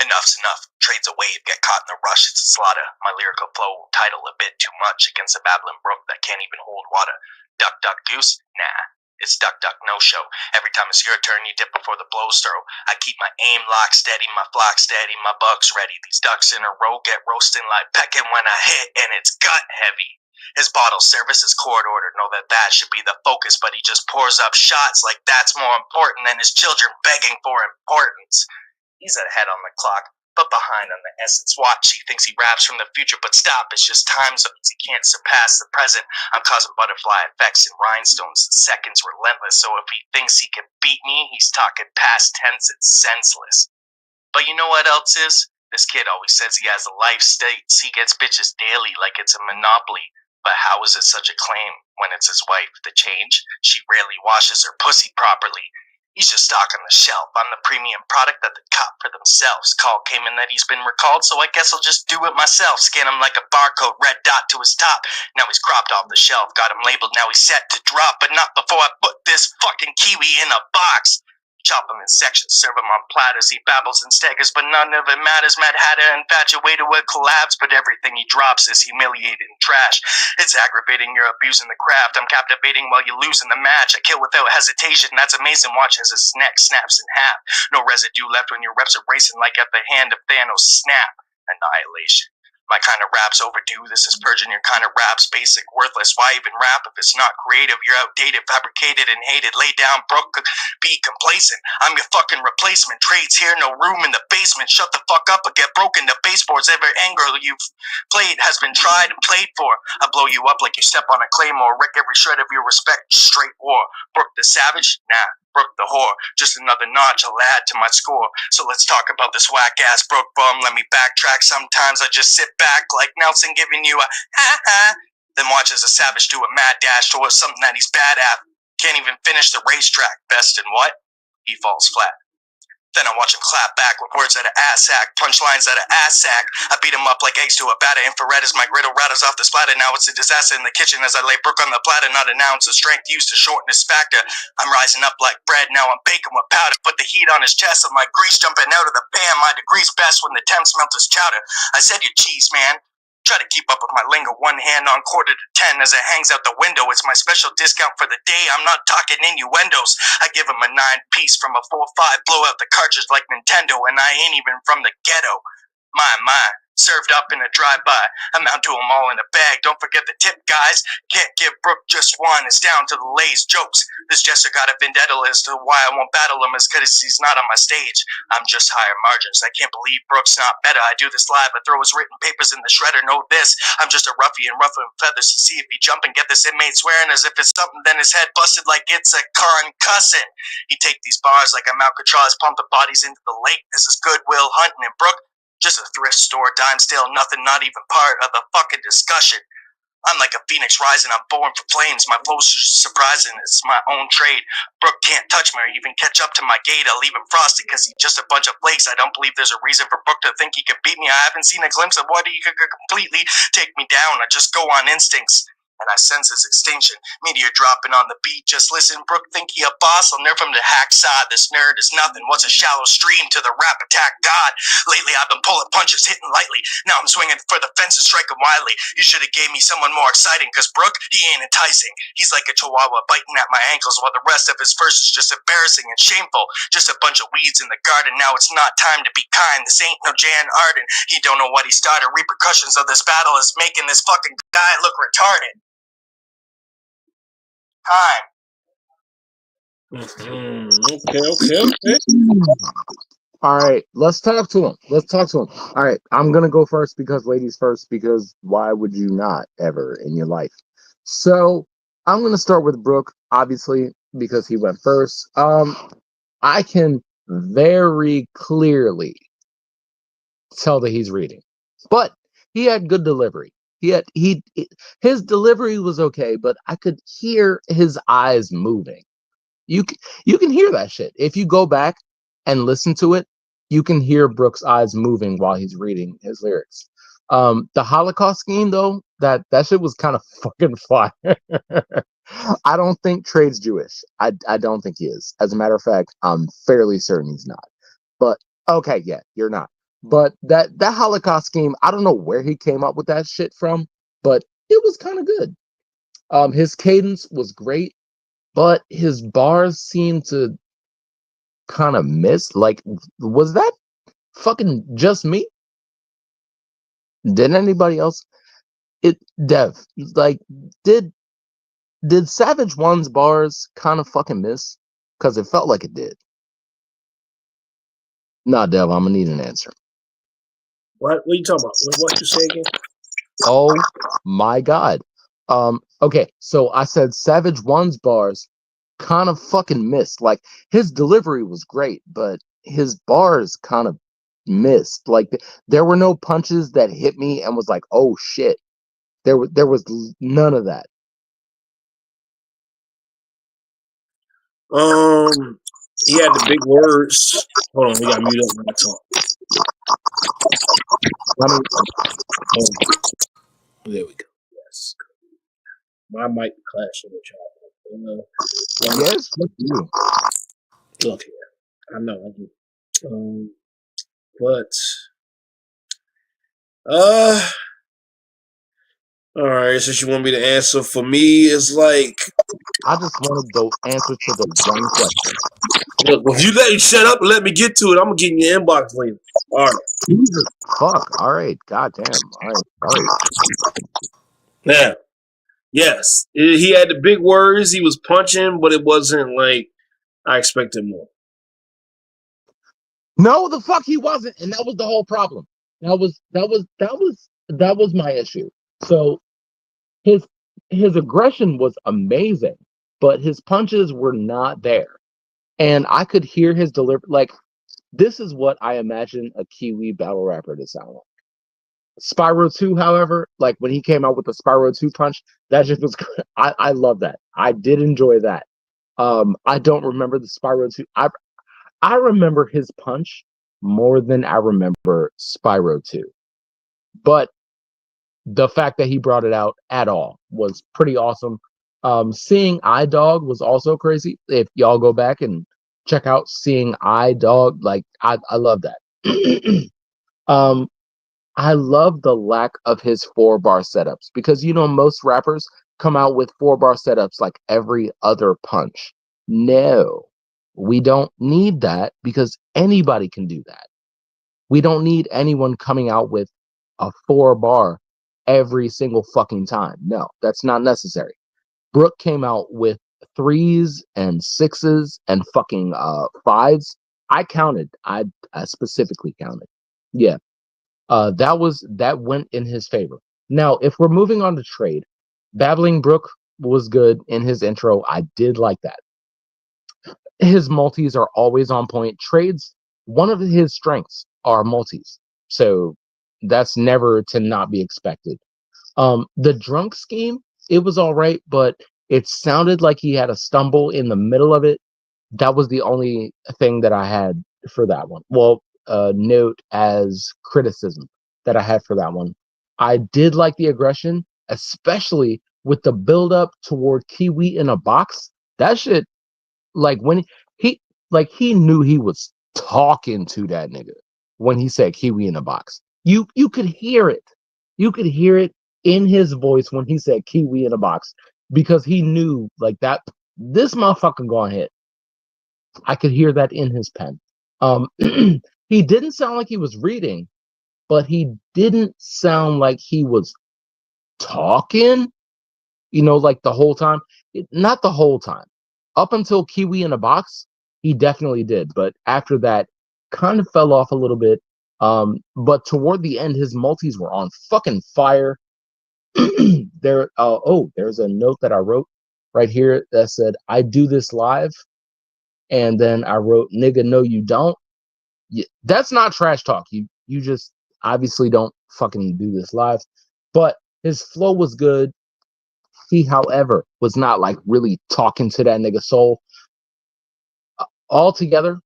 Enough's enough. Trades a wave, get caught in the rush, it's a slaughter. My lyrical flow title a bit too much against a babbling brook that can't even hold water. Duck, duck, goose? Nah. It's duck, duck, no show. Every time it's your turn, you dip before the blows throw. I keep my aim locked steady, my flock steady, my bugs ready. These ducks in a row get roasting like pecking when I hit, and it's gut heavy. His bottle service is court ordered. Know that should be the focus, but he just pours up shots like that's more important than his children begging for importance. He's ahead on the clock, but behind on the essence. Watch, he thinks he raps from the future, but stop, it's just time zones. He can't surpass the present. I'm causing butterfly effects and rhinestones. The seconds relentless, so if he thinks he can beat me, he's talking past tense. It's senseless. But you know what else is? This kid always says he has a life states. He gets bitches daily like it's a monopoly. But how is it such a claim when it's his wife? The change? She rarely washes her pussy properly. He's just stock on the shelf. I'm the premium product that they cop for themselves. Call came in that he's been recalled, so I guess I'll just do it myself. Scan him like a barcode, red dot to his top. Now he's cropped off the shelf, got him labeled, now he's set to drop. But not before I put this fucking kiwi in a box. Chop him in sections, serve him on platters. He babbles and staggers, but none of it matters. Mad Hatter infatuated with collabs, but everything he drops is humiliating trash. It's aggravating, you're abusing the craft. I'm captivating while you're losing the match. I kill without hesitation, that's amazing. Watch as his neck snaps in half. No residue left when your reps are racing like at the hand of Thanos. Snap. Annihilation. My kind of rap's overdue. This is purging your kind of rap's basic, worthless. Why even rap if it's not creative? You're outdated, fabricated, and hated. Lay down, broke, be complacent. I'm your fucking replacement. Trades here, no room in the basement. Shut the fuck up or get broken. The baseboards, every angle you've played has been tried and played for. I blow you up like you step on a claymore. Wreck every shred of your respect. Straight war. Brooke the Savage? Nah. Brooke the whore, just another notch I'll add to my score. So let's talk about this whack-ass Brooke bum. Let me backtrack. Sometimes I just sit back like Nelson giving you a ha-ha. Then watch as a Savage do a mad dash towards something that he's bad at. Can't even finish the racetrack. Best in what? He falls flat. Then I watch him clap back with words that are ass sack, punchlines that are ass sack. I beat him up like eggs to a batter. Infrared as my griddle rattles off the splatter. Now it's a disaster in the kitchen as I lay Brooke on the platter. Not an ounce of strength used to shorten his factor. I'm rising up like bread. Now I'm baking with powder. Put the heat on his chest and my grease jumping out of the pan. My degree's best when the temps melt his chowder. I said you cheese, man. Try to keep up with my lingo, one hand on 9:45 as it hangs out the window. It's my special discount for the day, I'm not talking innuendos. I give him a 9-piece from a 4-5, blow out the cartridge like Nintendo, and I ain't even from the ghetto. My, served up in a drive-by. Amount to them all in a bag. Don't forget the tip, guys. Can't give Brooke just one. It's down to the Lay's jokes. This jester got a vendetta as to why I won't battle him is because he's not on my stage. I'm just higher margins. I can't believe Brooke's not better. I do this live. I throw his written papers in the shredder. Know this. I'm just a ruffian, ruffling feathers to see if he jump and get this inmate swearing as if it's something, then his head busted like it's a concussing. He take these bars like I'm Alcatraz, pump the bodies into the lake. This is Goodwill Hunting, and Brooke, just a thrift store, dime still, nothing, not even part of the fucking discussion. I'm like a phoenix rising, I'm born for flames. My flow's surprising, it's my own trade. Brooke can't touch me or even catch up to my gate. I'll leave him frosty because he's just a bunch of flakes. I don't believe there's a reason for Brooke to think he could beat me. I haven't seen a glimpse of what he could completely take me down. I just go on instincts. And I sense his extinction. Meteor dropping on the beat. Just listen, Brooke, think he a boss? I'll nerf him to hack side. This nerd is nothing. What's a shallow stream to the rap attack god? Lately I've been pulling punches, hitting lightly. Now I'm swinging for the fences, striking wildly. You should have gave me someone more exciting, cause Brooke, he ain't enticing. He's like a chihuahua biting at my ankles, while the rest of his verse is just embarrassing and shameful. Just a bunch of weeds in the garden. Now it's not time to be kind. This ain't no Jan Arden. He don't know what he started. Repercussions of this battle is making this fucking guy look retarded. Okay. All right, let's talk to him. All right, I'm gonna go first because ladies first, because why would you not ever in your life? So I'm gonna start with Brooke, obviously, because he went first. I can very clearly tell that he's reading, but he had good delivery. His delivery was okay, but I could hear his eyes moving. You can hear that shit if you go back and listen to it. You can hear Brooke's eyes moving while he's reading his lyrics. The Holocaust scheme, though, that shit was kind of fucking fire. I don't think Trade's Jewish. I don't think he is. As a matter of fact, I'm fairly certain he's not. But okay, yeah, you're not. But that Holocaust scheme, I don't know where he came up with that shit from, but it was kind of good. His cadence was great, but his bars seemed to kind of miss. Like, was that fucking just me? Did anybody else? Dev, like, did Savage One's bars kind of fucking miss? Because it felt like it did. Nah, Dev, I'm gonna need an answer. What are you talking about? What you say again? Oh my god. Okay, so I said Savage One's bars kind of fucking missed. Like, his delivery was great, but his bars kind of missed. Like, there were no punches that hit me and was like, oh shit. There was none of that. He had the big words. Hold on, we got mute up when I talk. There we go. Yes. My mic clashing with y'all. Yes, look you. Look here. I know I do. But all right, since you want me to answer, for me, it's like I just wanted the answer to the one question. Look, if you let me shut up and let me get to it, I'm gonna get in your inbox later. All right. Jesus fuck. All right. Goddamn. All right. Now, yes, he had the big words. He was punching, but it wasn't like I expected more. No, the fuck he wasn't, and that was the whole problem. That was my issue. So his aggression was amazing, but his punches were not there, and I could hear his delivery. Like, this is what I imagine a Kiwi battle rapper to sound like. Spyro 2, however, like when he came out with the Spyro 2 punch, that just was. I love that. I did enjoy that. I don't remember the Spyro 2. I remember his punch more than I remember Spyro 2. But the fact that he brought it out at all was pretty awesome. Seeing iDog was also crazy. If y'all go back and check out Seeing iDog, like I love that. I love the lack of his 4-bar setups because most rappers come out with 4-bar setups like every other punch. No, we don't need that because anybody can do that. We don't need anyone coming out with a 4-bar every single fucking time. No, that's not necessary. Brooke came out with 3s and 6s and fucking 5s. I counted. I specifically counted. Yeah. That went in his favor. Now, if we're moving on to trade, Babbling Brook was good in his intro. I did like that. His multis are always on point. Trades, one of his strengths are multis. So that's never to not be expected. The drunk scheme, it was all right, but it sounded like he had a stumble in the middle of it. That was the only thing that I had for that one. Well, note as criticism that I had for that one. I did like the aggression, especially with the build up toward Kiwi in a box. That shit, like when he he knew he was talking to that nigga when he said Kiwi in a box. You could hear it. You could hear it in his voice when he said Kiwi in a box because he knew like that this motherfucker gonna hit. I could hear that in his pen. He didn't sound like he was reading, but he didn't sound like he was talking, like the whole time. Not the whole time. Up until Kiwi in a box, he definitely did. But after that, kind of fell off a little bit. But toward the end, his multis were on fucking fire. There's a note that I wrote right here that said, I do this live. And then I wrote, nigga, no, you don't. That's not trash talk. You just obviously don't fucking do this live. But his flow was good. He, however, was not like really talking to that nigga soul. Altogether,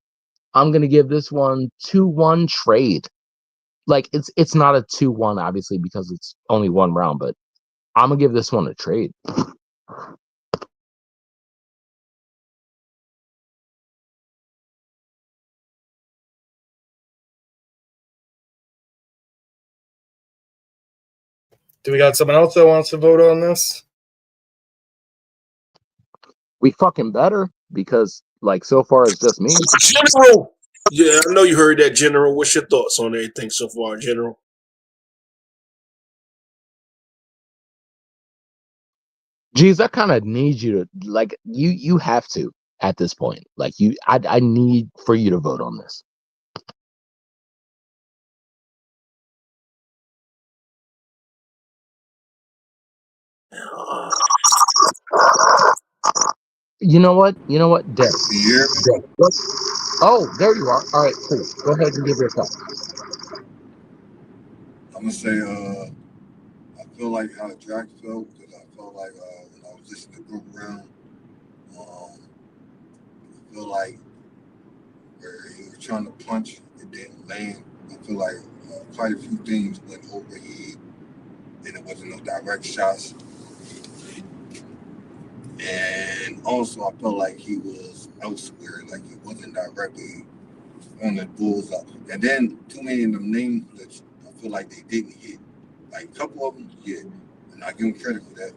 I'm gonna give this one 2-1 trade. Like it's not a 2-1, obviously, because it's only one round, but I'm gonna give this one a trade. Do we got someone else that wants to vote on this? We fucking better because like so far it's just me. General. Yeah, I know you heard that, General. What's your thoughts on everything so far, General? Geez, I kind of need you to like you have to at this point. Like I need for you to vote on this. You know what? Dead. Yeah. Oh, there you are. All right, cool. Go ahead and give your thoughts. I'm gonna say I feel like how Drax felt because I felt like when I was listening to Brook Round, I feel like where he was trying to punch, it didn't land. I feel like quite a few things went overhead, and it wasn't no direct shots. And also, I felt like he was elsewhere, like he wasn't directly on the bullseye. And then too many of them names that I feel like they didn't hit. Like a couple of them, yeah, and I give him credit for that.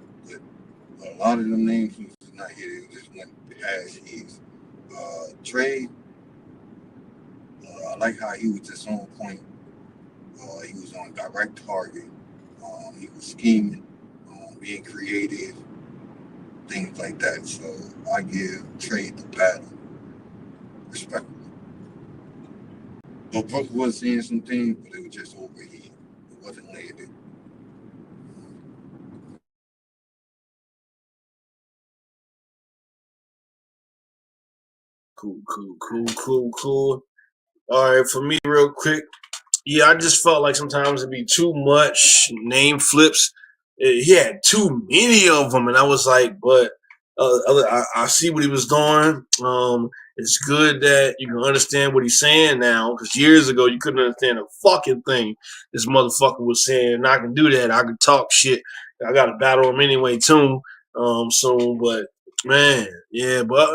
But a lot of them names he did not hit. It just went past his trade. I like how he was just on point. He was on direct target. He was scheming, being creative, things like that. So I give Trade the battle, respectfully. But Brooke was saying some things, but it was just overhead. It wasn't landed. Cool. All right, for me, real quick. Yeah, I just felt like sometimes it'd be too much name flips. He had too many of them, and I was like, but I see what he was doing. It's good that you can understand what he's saying now, because years ago you couldn't understand a fucking thing this motherfucker was saying. And I can do that. I can talk shit. I got to battle him anyway too, soon. But man, yeah, but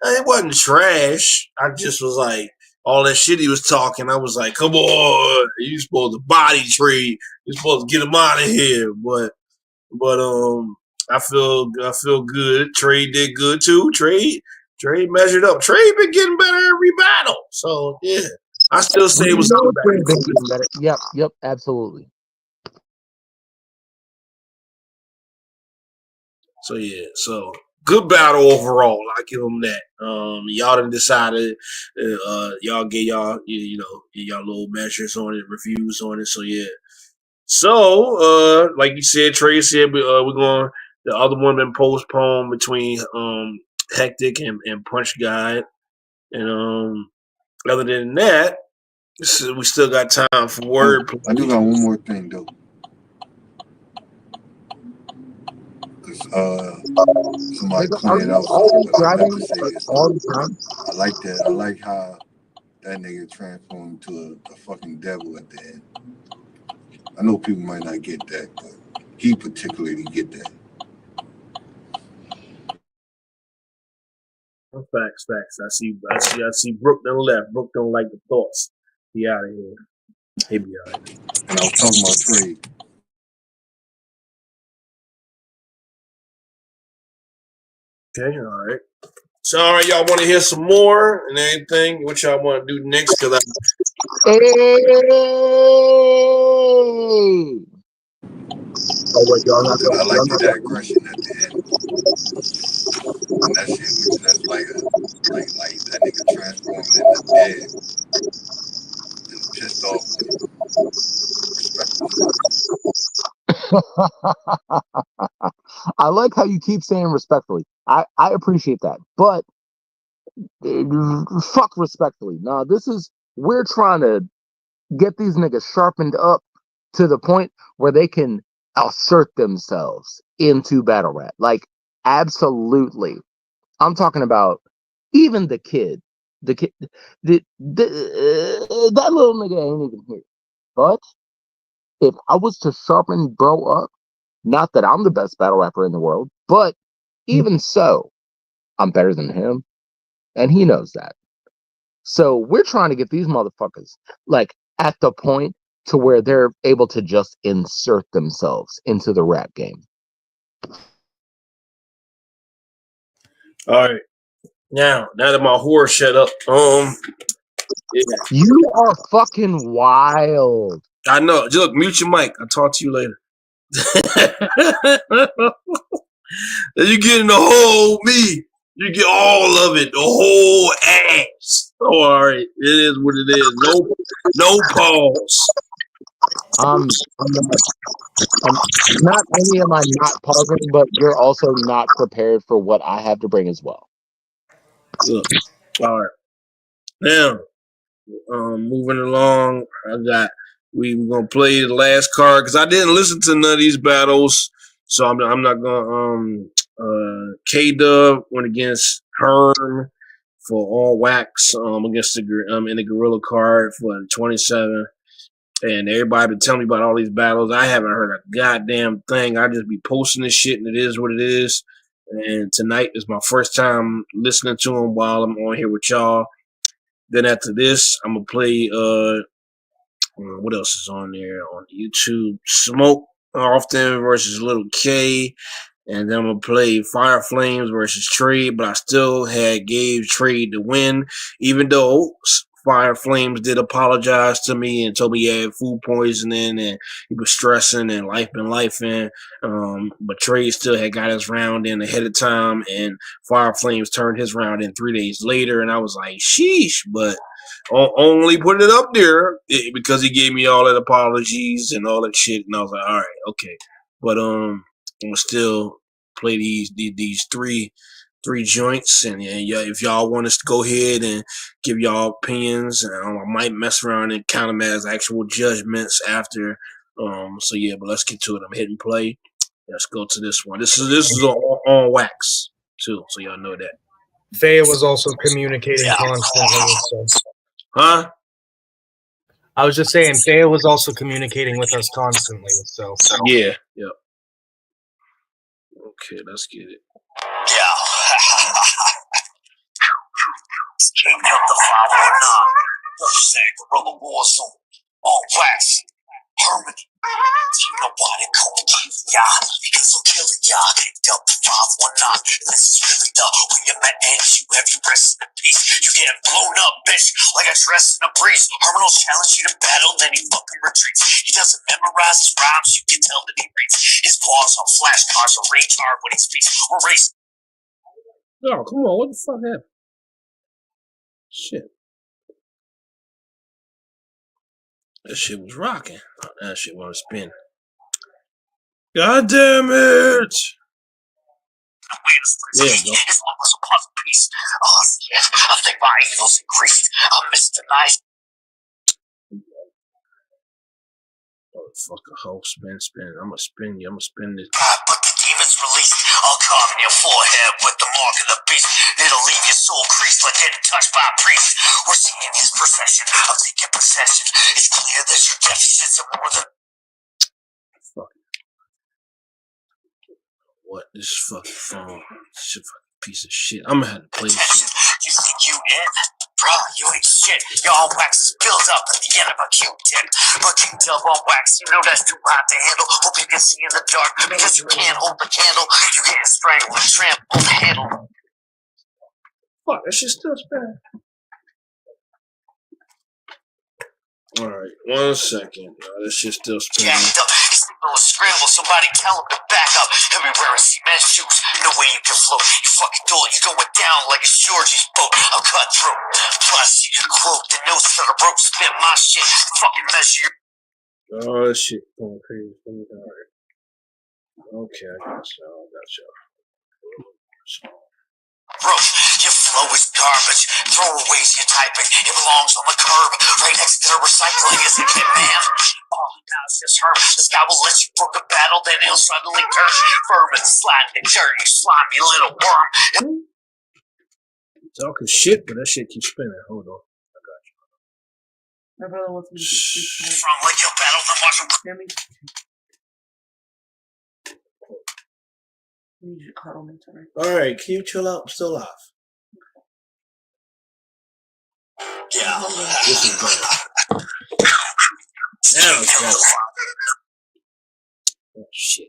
it wasn't trash. I just was like, all that shit he was talking. I was like, come on, you supposed to body Trey. You're supposed to get him out of here. But I feel good. Trey did good too. Trey measured up. Trey been getting better every battle. So yeah, I still say it was No, good Trey battle. been getting better. Yep, absolutely. So yeah, so good battle overall. I give them that. Y'all done decided. Y'all get y'all y'all little measures on it, reviews on it. So yeah. So like you said, Trey said we're going. The other one been postponed between Hectic and Punch Guide, and other than that, we still got time for wordplay. I do got one more thing though. Somebody pointed out something, but I have to say this. All the time. I like that. I like how that nigga transformed to a fucking devil at the end. I know people might not get that, but he particularly get that. Facts. I see. Brooke done left. Brooke don't like the thoughts. He out of here. He be all right. And I was talking about Trey. Okay, all right. So, all right, y'all want to hear some more and anything? What y'all want to do next? Because Hey! Oh, wait, y'all not I like the digression at the end. And that shit, which that's like that nigga transforming into dead and pissed off respectfully. I like how you keep saying respectfully. I appreciate that. But fuck respectfully. No, we're trying to get these niggas sharpened up to the point where they can assert themselves into battle rap. Like, absolutely. I'm talking about even the kid. The kid, that little nigga ain't even here. But if I was to sharpen bro up, not that I'm the best battle rapper in the world, but even so, I'm better than him, and he knows that. So we're trying to get these motherfuckers like at the point to where they're able to just insert themselves into the rap game. all right, now that my whore shut up, yeah, You are fucking wild. I know. Look, mute your mic. I'll talk to you later. You getting the whole me. You get all of it, the whole ass. Oh, all right, it is what it is. No pause. Not only am I not pausing, but you're also not prepared for what I have to bring as well. Look, all right. Now, moving along, we're gonna play the last card because I didn't listen to none of these battles, so I'm not gonna K Dub went against Herm for all wax against in the Gorilla card for the 27. And everybody been telling me about all these battles. I haven't heard a goddamn thing. I just be posting this shit, and it is what it is. And tonight is my first time listening to them while I'm on here with y'all. Then after this, I'm gonna play what else is on there on YouTube? Smoke Often versus Little K. And then I'm gonna play Fire Flames versus Trade, but I still gave Trade the win, even though Fire Flames did apologize to me and told me he had food poisoning and he was stressing and life been lifing. But Trade still had got his round in ahead of time, and Fire Flames turned his round in 3 days later, and I was like, sheesh, but only put it up there because he gave me all that apologies and all that shit, and I was like, all right, okay, but I'm gonna still play these three joints, and yeah, if y'all want us to go ahead and give y'all opinions, I might mess around and count them as actual judgments after. So yeah, but let's get to it. I'm hitting play. Let's go to this one. This is on wax too, so y'all know that. Thea was also communicating constantly. So. Huh? I was just saying, Thea was also communicating with us constantly. So yeah, yep. Okay, let's get it. Yeah. King of the father or not. Sack, Gorilla Warzone, all wax. Herman, you know why they call me y'all? Because I'm killing y'all. Kicked up 519. This is really the when you're my end, you have your rest in peace. You get blown up, bitch, like a dress in a breeze. Herman will challenge you to battle, then he fucking retreats. He doesn't memorize his rhymes, you can tell that he reads. His paws on flashcards are retard when he speaks. We're racing. Oh, come on. What the fuck happened? Shit. That shit was rocking. Oh, that shit want to spin. God damn it! There you go. His love was a puzzle piece. Oh, shit. I think my evil's increased. I'm Mr. Nice. Motherfucker, hoe, spin. I'm gonna spin you. I'm gonna spin this. But the demon's released. I'll carve in your forehead with the mark of the beast. It'll leave your soul creased like getting touched by a priest. We're seeing his procession. I'm taking possession. It's clear that your deficits are more than. Fuck. What? This fucking phone. This fucking piece of shit. I'm gonna have to play this shit. You think you in? Bruh, you ain't shit. Your all wax builds up at the end of a Q-tip. But Q-tip on wax, you know that's too hot to handle. Hope you can see in the dark because you can't hold the candle. You getting strangled and trampled on the handle. Fuck, that shit's still spinning. Alright, 1 second. That shit's still spinning. Jacked up, his signal is scrambled. Somebody tell him to back up. He'll be wearing cement shoes. No way you can float. You fucking do it. You're going down like a Georgie's boat. I'm cutthroat. Plus, you can quote the notes to the rope. Spin my shit. Fucking measure your. Oh, that shit going crazy. Alright. Okay, I got y'all. Rope, your flow is garbage. Throwaways you're typing. It belongs on the curb. Right next to the recycling, isn't it, man? Oh, now it's just her. This guy will let you book a battle, then he'll suddenly turn firm and slide in the dirt. You slimy little worm. Talking shit, but that shit keeps spinning. Hold on. I got you. My brother wants me to do From like your battle, then watch him. hear me? I need you to cuddle me tonight. Alright, can you chill out? I'm still alive. Yeah. This is better. Now it's better. Oh, shit.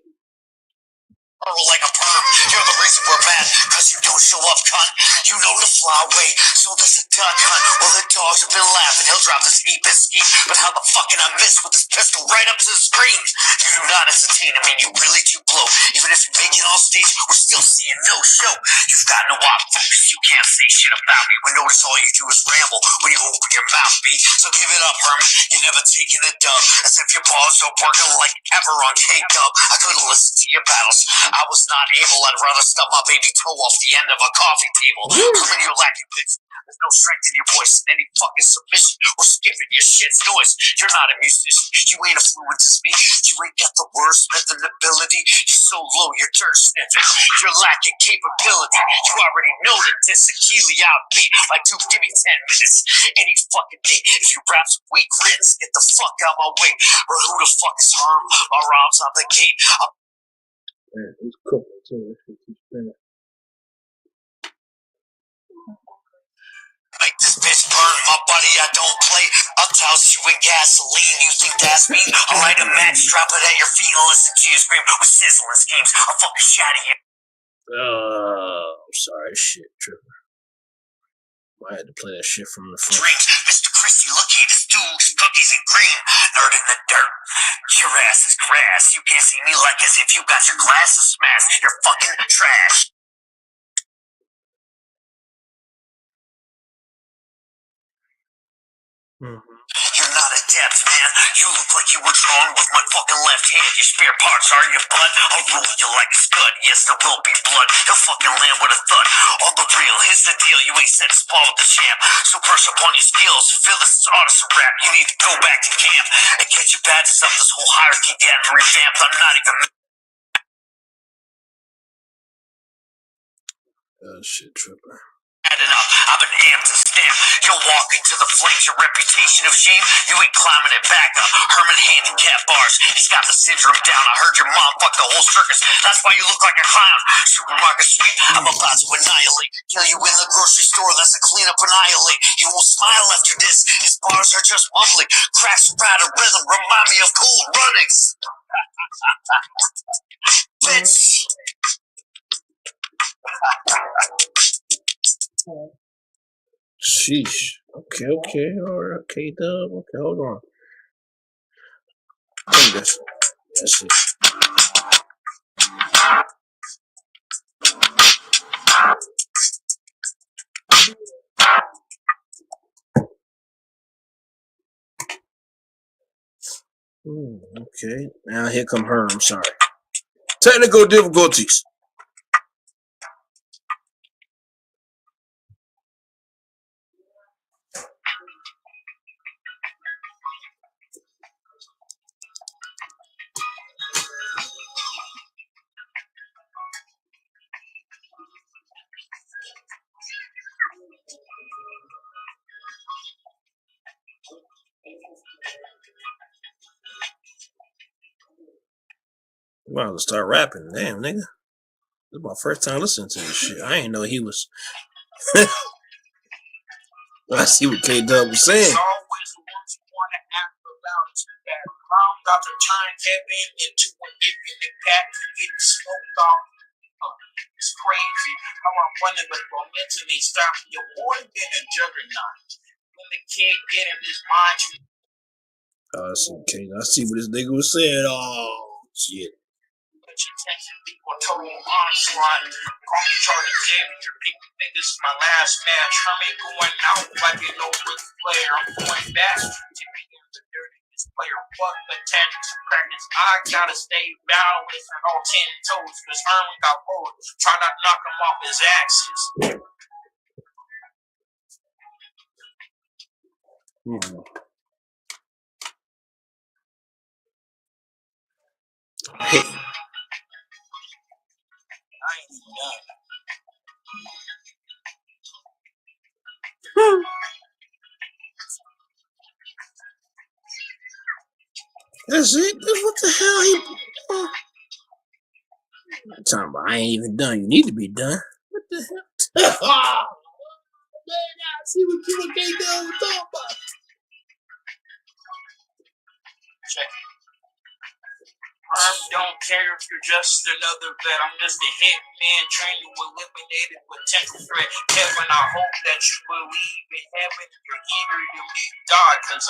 Like a perm. You're the reason we're mad, cause you don't show up, cunt. You know to fly away, so this a duck hunt. Well, the dogs have been laughing, he'll drop this 8-bit ski. But how the fuck can I miss with this pistol right up to the screen? You do not entertain, I mean, you really do blow. Even if you make it on stage, we're still seeing no show. You've got no op focus, you can't say shit about me. We notice all you do is ramble when you open your mouth, B. So give it up, Herman, you're never taking a dub. As if your balls are working like ever on K-Dub. I couldn't listen to your battles, I was not able. I'd rather stub my baby toe off the end of a coffee table. Herman, you're lacking bitch. There's no strength in your voice, in any fucking submission. We're skipping your shit's noise. You're not a musician. You ain't a fluent to speak. You ain't got the wordsmith and ability. You're so low, you're dirt sniffing. You're lacking capability. You already know that this Achille outbeat. Like, dude, give me 10 minutes. Any fucking day. If you rap some weak riddance, get the fuck out my way. Or who the fuck is Herm? Our arms on the gate. Man, it's cooking too. That shit keeps spinning. Make this bitch burn my body, I don't play. I'll douse you in gasoline, you think that's me? I'll light a match, drop it at your feet and listen to you scream with sizzling schemes. I'll fucking shatter you. I'm sorry, shit, tripping. I had to play that shit from the front. Dreams, Mr. Christie, looky at his dudes, cookies and cream. Nerd in the dirt, your ass is grass. You can't see me like as if you got your glasses smashed. You're fucking trash. You're not adept, man. You look like you were drawn with my fucking left hand. Your spare parts are your butt. I'll rule you like a scud. Yes, there will be blood. He'll fucking land with a thud. On the real, here's the deal. You ain't set to spawn with the champ. So brush up on your skills. Feel this is artisan rap. You need to go back to camp and get your badges up. This whole hierarchy getting revamped. I'm not even. Shit, tripping. Enough. I've been amped to stamp. You'll walk into the flames, your reputation of shame, you ain't climbing it back up. Herman handicap bars, he's got the syndrome down. I heard your mom fucked the whole circus, that's why you look like a clown. Supermarket sweep, I'm about to annihilate. Kill you in the grocery store, that's a cleanup annihilate. He won't smile after this, his bars are just mumbling. Crash, spatter, rhythm, remind me of Cool Runnings. Bitch. Sheesh. Okay. All right. Okay, Dub. Okay, hold on. I think that's it. Okay. Now here come her. I'm sorry. Technical difficulties. I'm about to start rapping. Damn, nigga. This is my first time listening to this shit. I ain't know he was. I see what K Dub was saying. Always the ones who want to act about it. That I'm about to turn heaven into an infinite pack and get smoked off. It's crazy how I'm running with momentum. They stop you more than a juggernaut. When the kid get in his mind, I see what this nigga was saying. Oh, shit. attention, people told me onslaught. Call me Charlie Xavier, people think this is my last match. I'm ain't going out like an over player. I'm going back to being the dirtiest player. Fuck the tactics and practice. I gotta stay balanced on all 10 toes, cause Herman got bored. Try not to knock him off his axis. Hey. I ain't even done. That's it? What the hell? I'm talking about I ain't even done. You need to be done. What the hell? Oh, man, I see what you and K Dub was talking about. Check it. Don't care if you're just another vet. I'm just a hit man trained to eliminate a potential threat. Kevin, I hope that you believe in heaven. You're eager to meet God, cause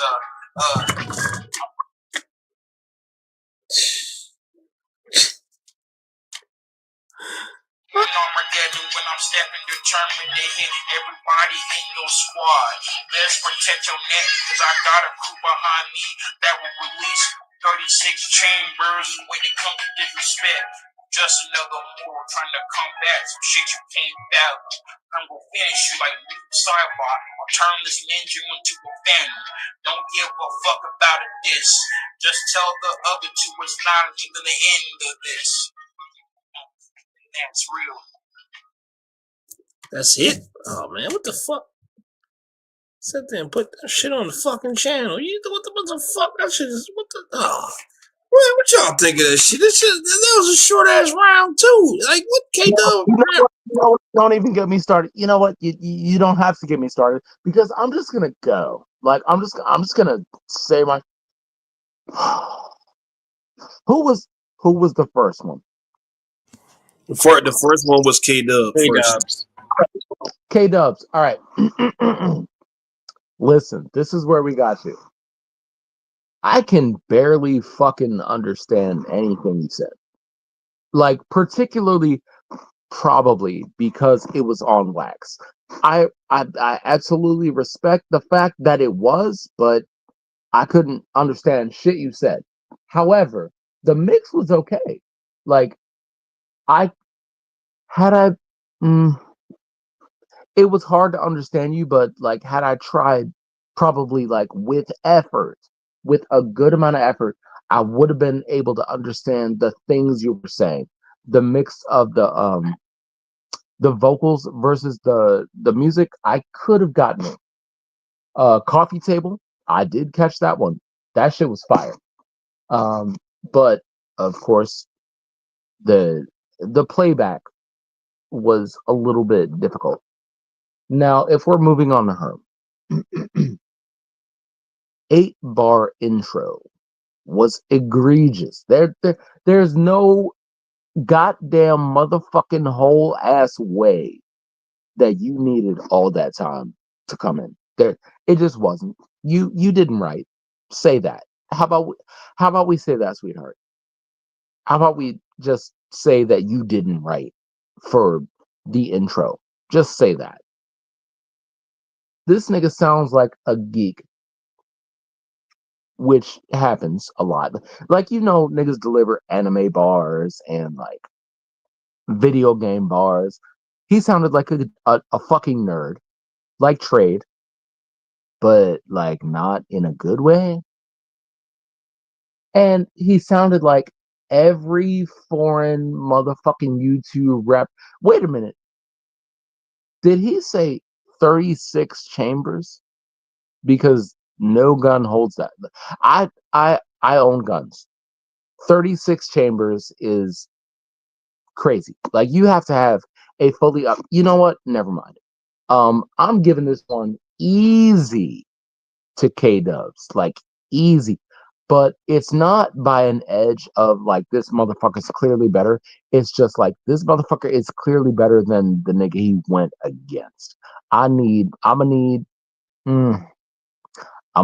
Armageddon when I'm stepping determined to hit everybody in your squad. Best protect your neck, cause I got a crew behind me that will release 36 chambers when it comes to disrespect. Just another moral trying to combat some shit you can't fathom. I'm gonna finish you like Cybot. I'll turn this ninja into a phantom. Don't give a fuck about it this. Just tell the other two it's not even the end of this. That's real. That's it? Oh, man, what the fuck? Sit there and put that shit on the fucking channel. What the fuck? That shit is, what the, oh. What y'all think of that shit? That was a short ass round too. Like what K Dub? Don't even get me started. You know what? You don't have to get me started because I'm just gonna go. Like I'm just gonna say my. Who was the first one? The first one was K Dub. K-Dubs. K Dubs. All right. Listen, this is where we got you. I can barely fucking understand anything he said. Like, particularly, probably because it was on wax. I absolutely respect the fact that it was, but I couldn't understand shit you said. However, the mix was okay. Like, it was hard to understand you, but like, had I tried probably like with effort, with a good amount of effort, I would have been able to understand the things you were saying. The mix of the vocals versus the music, I could have gotten it. Coffee Table, I did catch that one. That shit was fire. But of course, the playback was a little bit difficult. Now, if we're moving on to Herm, 8-bar intro was egregious. There's no goddamn motherfucking whole ass way that you needed all that time to come in. There, it just wasn't. You didn't write. Say that. How about we say that, sweetheart? How about we just say that you didn't write for the intro? Just say that. This nigga sounds like a geek, which happens a lot. Like, niggas deliver anime bars and like video game bars. He sounded like a fucking nerd, like Trade, but like not in a good way. And he sounded like every foreign motherfucking YouTube rap. Wait a minute. Did he say 36 chambers? Because no gun holds that. I own guns. 36 chambers is crazy. Like, you have to have a fully up. You know what? Never mind. I'm giving this one easy to K-Dubs. Like, easy. But it's not by an edge of like, this motherfucker's clearly better. It's just like, this motherfucker is clearly better than the nigga he went against. I'm gonna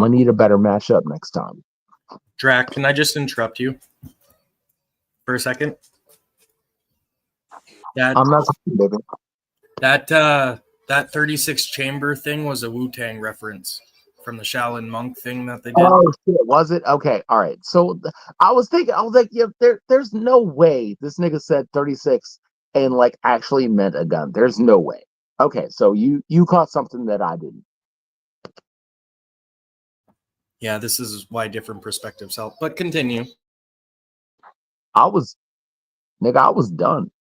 need a better matchup next time. Drac, can I just interrupt you for a second? I'm not baby. That 36 chamber thing was a Wu-Tang reference from the Shaolin monk thing that they did. Oh shit, was it? Okay, all right. So I was like, yeah, there's no way this nigga said 36 and like actually meant a gun. There's no way. Okay, so you caught something that I didn't. Yeah, this is why different perspectives help. But continue. I was done.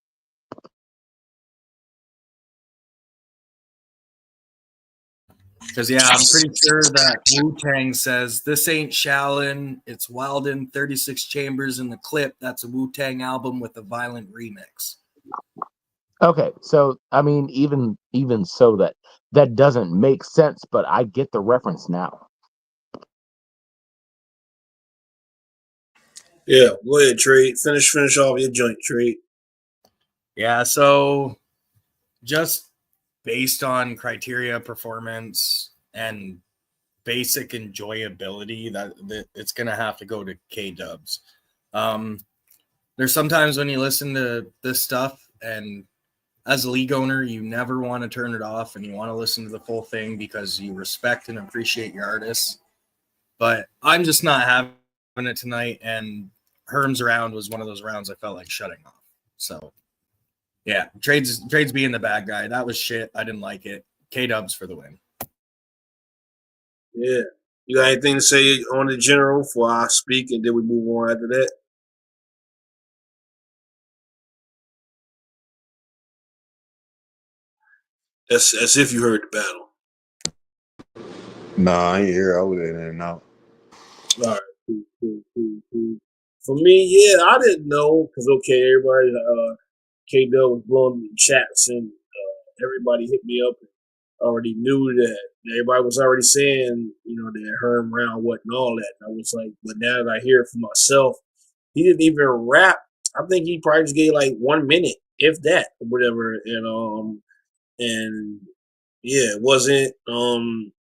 Because, yeah, I'm pretty sure that Wu-Tang says, this ain't Shaolin, it's Wilden, 36 chambers in the clip. That's a Wu-Tang album with a violent remix. Okay, so, I mean, even so that doesn't make sense, but I get the reference now. Yeah, go ahead, Trade. Finish off your joint, Trade. Yeah, so just based on criteria, performance, and basic enjoyability, that it's going to have to go to K-Dubs. There's sometimes when you listen to this stuff, and as a league owner, you never want to turn it off and you want to listen to the full thing because you respect and appreciate your artists. But I'm just not having it tonight, and Herm's round was one of those rounds I felt like shutting off. So, yeah, Trades being the bad guy. That was shit. I didn't like it. K-Dubs for the win. Yeah. You got anything to say on the general before I speak, and then we move on after that? As if you heard the battle. Nah, I ain't here. I was in and out. All right. Cool. For me, yeah, I didn't know because everybody, K-Dub was blowing the chats and everybody hit me up and already knew that everybody was already saying, that Herm round wasn't all that. And I was like, but now that I hear it for myself, he didn't even rap. I think he probably just gave like 1 minute, if that, or whatever. And yeah, it wasn't.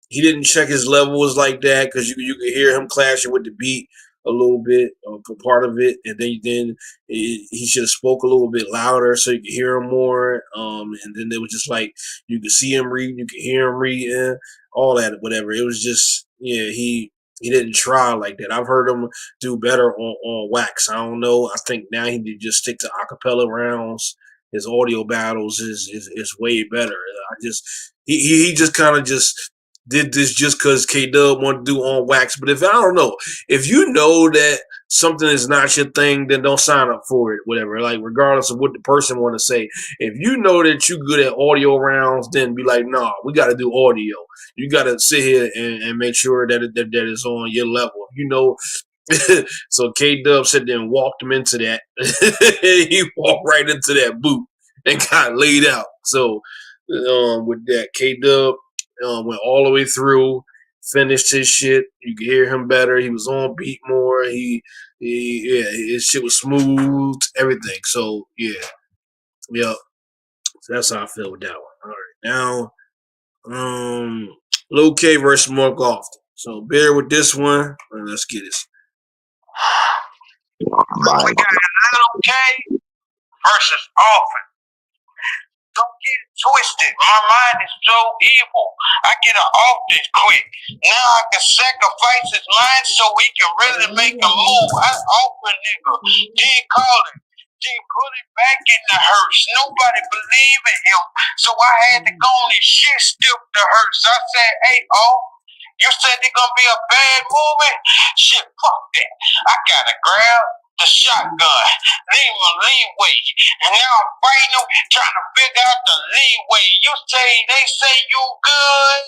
He didn't check his levels like that because you could hear him clashing with the beat a little bit, for part of it, and then he should have spoke a little bit louder so you could hear him more. And then it was just like you could see him reading, you could hear him reading, all that, whatever. It was just he didn't try like that. I've heard him do better on wax. I don't know. I think now he need to just stick to acapella rounds. His audio battles is way better. He just kind of just did this just because K Dub wanted to do on wax. But if I don't know, if you know that something is not your thing, then don't sign up for it. Whatever, like regardless of what the person want to say. If you know that you good at audio rounds, then be like, nah, we got to do audio. You got to sit here and make sure that that is on your level. You know. So K Dub said then walked him into that. He walked right into that boot and got laid out. So with that, K Dub went all the way through, finished his shit. You could hear him better. He was on beat more. Yeah, his shit was smooth, everything. So yeah. So that's how I feel with that one. All right, now, Lil K versus Mark Lofton. So bear with this one, and let's get it. We got Little K versus Often. Don't get it twisted. My mind is so evil. I get an Often quick. Now I can sacrifice his mind so he can really make a move. I Often nigga. Didn't call it. Didn't put it back in the hearse. Nobody believed in him. So I had to go on and shit stiff the hearse. I said, hey, you said it's gonna be a bad movie? Shit, fuck that. I gotta grab the shotgun, leave him leeway. And now I'm fighting him, trying to figure out the leeway. They say you good,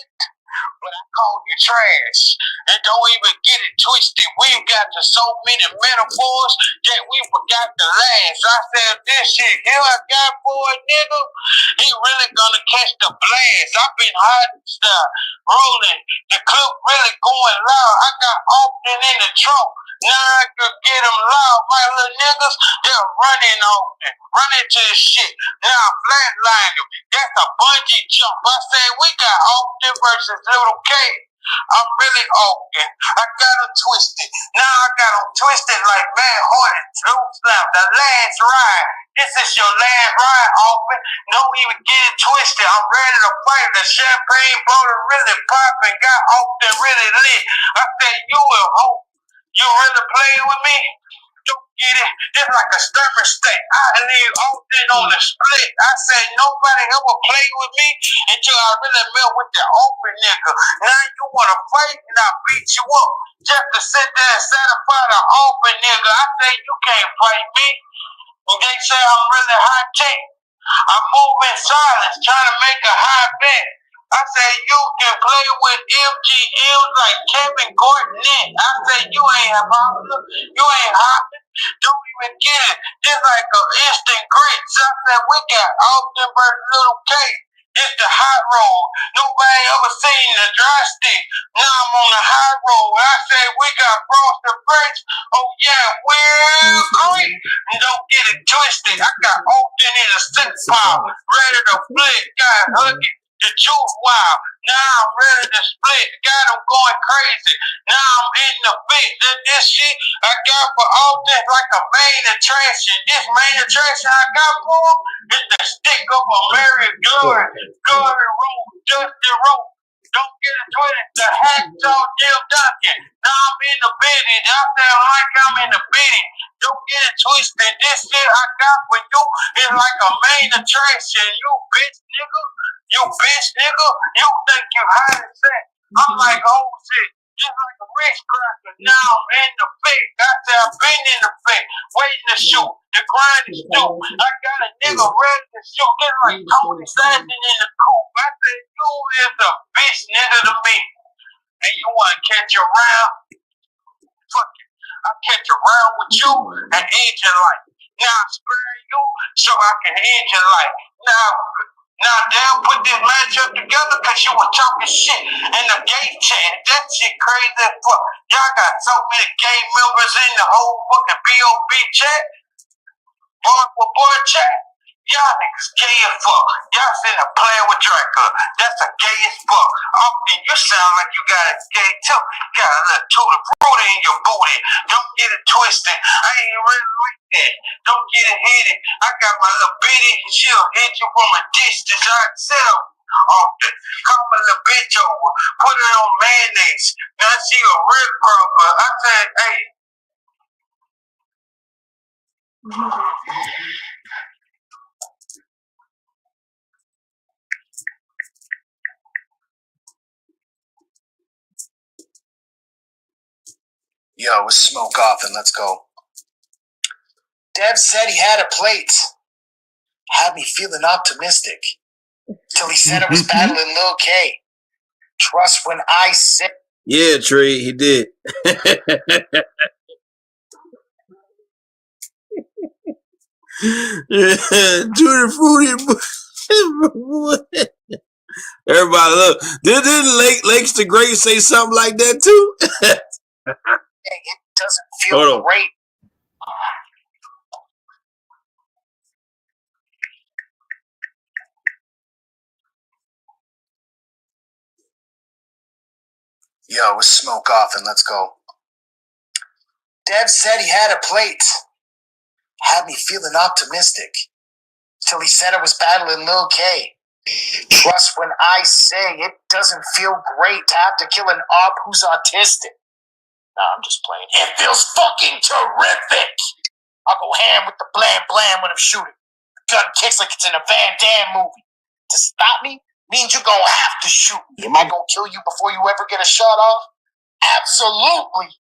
but I call you trash. And don't even get it twisted. We've got to so many metaphors that we forgot the last. I said, this shit here I got for a nigga, he really gonna catch the blast. I've been hiding stuff, rolling, the clip really going loud. I got Often in the trunk. Now I could get them loud. My little niggas, they're running Often, running to the shit. Now I flatline them. That's a bungee jump. I said, we got Often versus Little K. I'm really Often. I got them twisted. Now I got them twisted like Van Hornet. True Slam, the last ride. This is your last ride, Often. Don't even get it twisted. I'm ready to fight. The champagne bottle really popping. Got Often really lit. I said, you a hoe. You really playing with me? Don't get it. It's like a thermostat. I leave Often on the split. I said nobody ever play with me until I really met with the Often nigga. Now you wanna fight and I beat you up just to sit there and satisfy the Often nigga. I say you can't fight me. And they say I'm really high tech. I move in silence, trying to make a high bet. I say you can play with MGMs like Kevin Garnett. I say you ain't popular, you ain't hopping. Don't even get it. It's like an instant grits. I said we got Often versus Little K. It's the hot road. Nobody ever seen the dry stick. Now I'm on the high road. I say we got Frosted Flakes. Oh yeah, we're great. And don't get it twisted. I got Often in a six pile, ready to flip. Got Huggy, the juice wild. Now I'm ready to split. Got them going crazy. Now I'm in the fit. This shit I got for Often like a main attraction. This main attraction I got for him is the stick of a Mary Gordon. Gordon Road, Dusty Road. Don't get it twisted. The hacksaw Jim Duncan. Now I'm in the bidding. I feel like I'm in the bidding. Don't get it twisted. This shit I got for you is like a main attraction. You bitch nigga. You bitch nigga. You think you hot as that. I'm like, oh shit. Just like a rich cracker. Now I'm in the fit. I said I've been in the fit. Waiting to shoot. The grind is due. I got a nigga ready to shoot. It's like Tony Saxton in the coop. I said, you is a bitch nigga to me. And you wanna catch a round? Fuck it. I catch a round with you and end your life. Now I spare you so I can end your life. Now they'll put this matchup together because you were talking shit in the gay chat. That shit crazy as fuck. Y'all got so many gay members in the whole fucking BOB chat. Boy chat. Y'all niggas gay as fuck. Y'all sitting there playing with Dracula. That's a gay as fuck. Often you sound like you got a gay too. You got a little tutti frutti in your booty. Don't get it twisted. I ain't really like that. Don't get it hit. I got my little bitty. She'll hit you from a distance. I sit up Often. Call my little bitch over. Put it on mayonnaise. Now she a rib cropper. I said, hey. Yo, smoke off and let's go. Dev said he had a plate. Had me feeling optimistic. Till he said I was battling Lil K. Trust when I say. Yeah, Trey, he did. Tutti Frutti. Everybody look. Didn't Lakes the Great say something like that too? It doesn't feel great. Yo, smoke off and let's go. Dev said he had a plate. Had me feeling optimistic. Till he said I was battling Lil K. Trust when I say it doesn't feel great to have to kill an op who's autistic. Nah, I'm just playing. It feels fucking terrific. I'll go ham with the blam when I'm shooting. The gun kicks like it's in a Van Damme movie. To stop me means you're gonna have to shoot me. Am I gonna kill you before you ever get a shot off? Absolutely.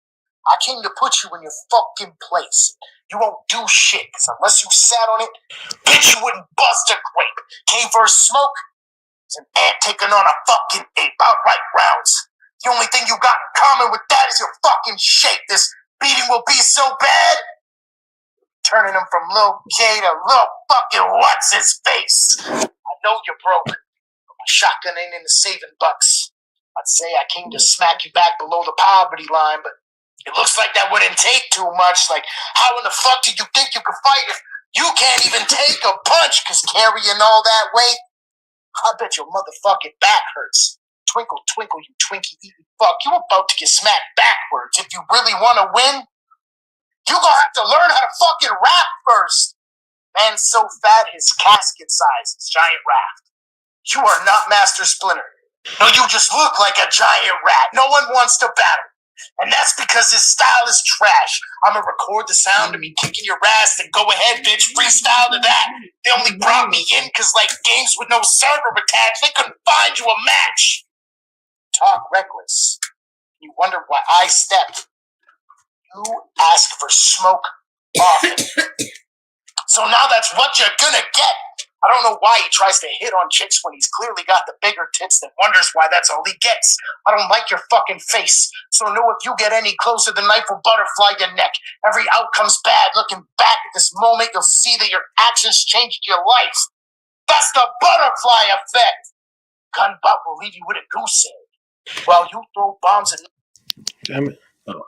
I came to put you in your fucking place. You won't do shit, because unless you sat on it, bitch, you wouldn't bust a grape. K versus Smoke is an ant taking on a fucking ape. Outright rounds. The only thing you got in common with that is your fucking shape. This beating will be so bad, turning him from Lil K to Lil fucking what's his face. I know you're broke, but my shotgun ain't into saving bucks. I'd say I came to smack you back below the poverty line, but it looks like that wouldn't take too much. Like, how in the fuck did you think you could fight if you can't even take a punch? Because carrying all that weight, I bet your motherfucking back hurts. Twinkle, twinkle, you Twinkie eating fuck. You about to get smacked backwards. If you really want to win, you gonna have to learn how to fucking rap first. Man's so fat his casket size is giant raft. You are not Master Splinter. No, you just look like a giant rat. No one wants to battle. And that's because his style is trash. I'ma record the sound of me kicking your ass and go ahead, bitch, freestyle to that. They only brought me in because, like, games with no server attached, they couldn't find you a match. Talk reckless. You wonder why I stepped. You ask for smoke often. So now that's what you're gonna get. I don't know why he tries to hit on chicks when he's clearly got the bigger tits, then wonders why that's all he gets. I don't like your fucking face. So know if you get any closer, the knife will butterfly your neck. Every outcome's bad. Looking back at this moment, you'll see that your actions changed your life. That's the butterfly effect. Gun butt will leave you with a goose egg while you throw bombs and... Damn it. Oh.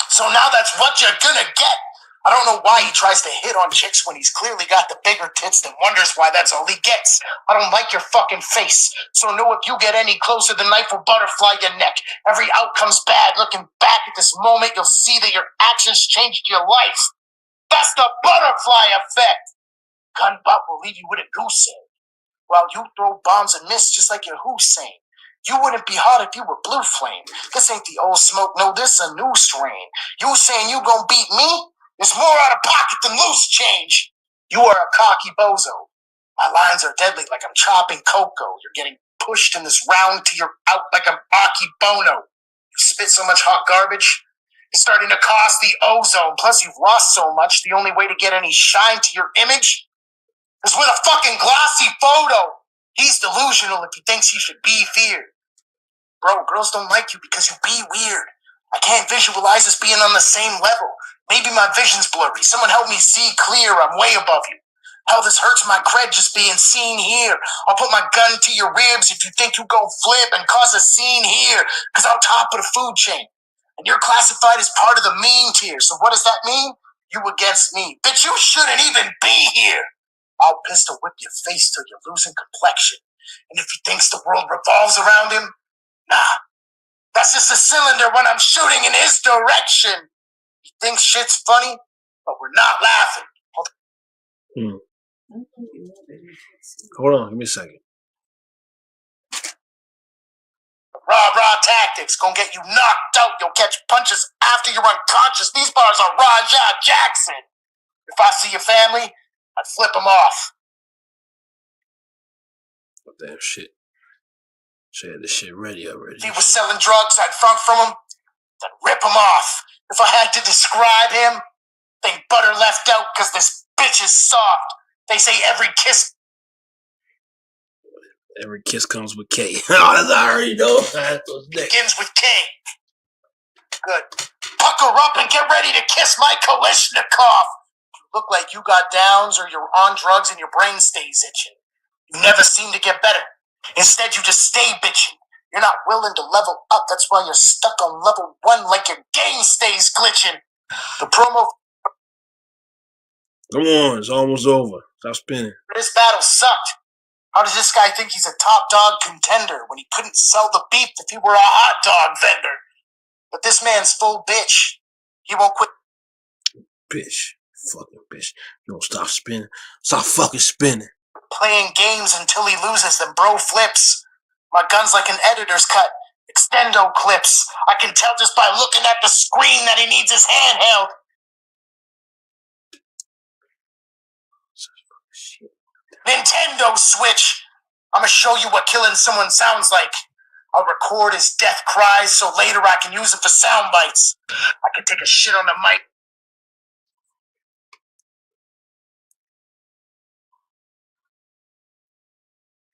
So now that's what you're gonna get. I don't know why he tries to hit on chicks when he's clearly got the bigger tits, then wonders why that's all he gets. I don't like your fucking face. So know if you get any closer, the knife will butterfly your neck. Every outcome's bad. Looking back at this moment, you'll see that your actions changed your life. That's the butterfly effect. Gun butt will leave you with a goose egg while you throw bombs and miss just like your Hussein. You wouldn't be hot if you were Blue Flame. This ain't the old Smoke, no, this a new strain. You saying you gonna beat me? It's more out of pocket than loose change. You are a cocky bozo. My lines are deadly like I'm chopping cocoa. You're getting pushed in this round till you're out like I'm Aki Bono. You spit so much hot garbage, it's starting to cost the ozone. Plus you've lost so much, the only way to get any shine to your image is with a fucking glossy photo. He's delusional if he thinks he should be feared. Bro, girls don't like you because you be weird. I can't visualize us being on the same level. Maybe my vision's blurry. Someone help me see clear. I'm way above you. Hell, this hurts my cred just being seen here. I'll put my gun to your ribs if you think you gon' flip and cause a scene here. Cause I'm top of the food chain. And you're classified as part of the mean tier. So what does that mean? You against me. Bitch, you shouldn't even be here. I'll pistol whip your face till you're losing complexion. And if he thinks the world revolves around him, nah, that's just a cylinder when I'm shooting in his direction. He thinks shit's funny, but we're not laughing. Hold on, give me a second. Rah tactics gonna get you knocked out. You'll catch punches after you're unconscious. These bars are Rajah Jackson. If I see your family, I'd flip them off. What the hell shit? She had this shit ready already. If he was selling drugs, I'd front from him, then rip him off. If I had to describe him, think butter left out because this bitch is soft. They say every kiss comes with K. Oh, I already know. begins with K. Good. Pucker up and get ready to kiss my Kalishnikov. You look like you got downs or you're on drugs and your brain stays itching. You never seem to get better. Instead, you just stay bitching. You're not willing to level up. That's why you're stuck on level 1 like your game stays glitching. The promo Come on, it's almost over. Stop spinning. for this battle sucked. How does this guy think he's a top dog contender when he couldn't sell the beef if he were a hot dog vendor? But this man's full bitch. He won't quit. Bitch. Fucking bitch. You don't stop spinning. Stop fucking spinning. Playing games until he loses, then bro flips. My gun's like an editor's cut. Extendo clips. I can tell just by looking at the screen that he needs his handheld. Nintendo Switch. I'ma show you what killing someone sounds like. I'll record his death cries so later I can use it for sound bites. I can take a shit on the mic.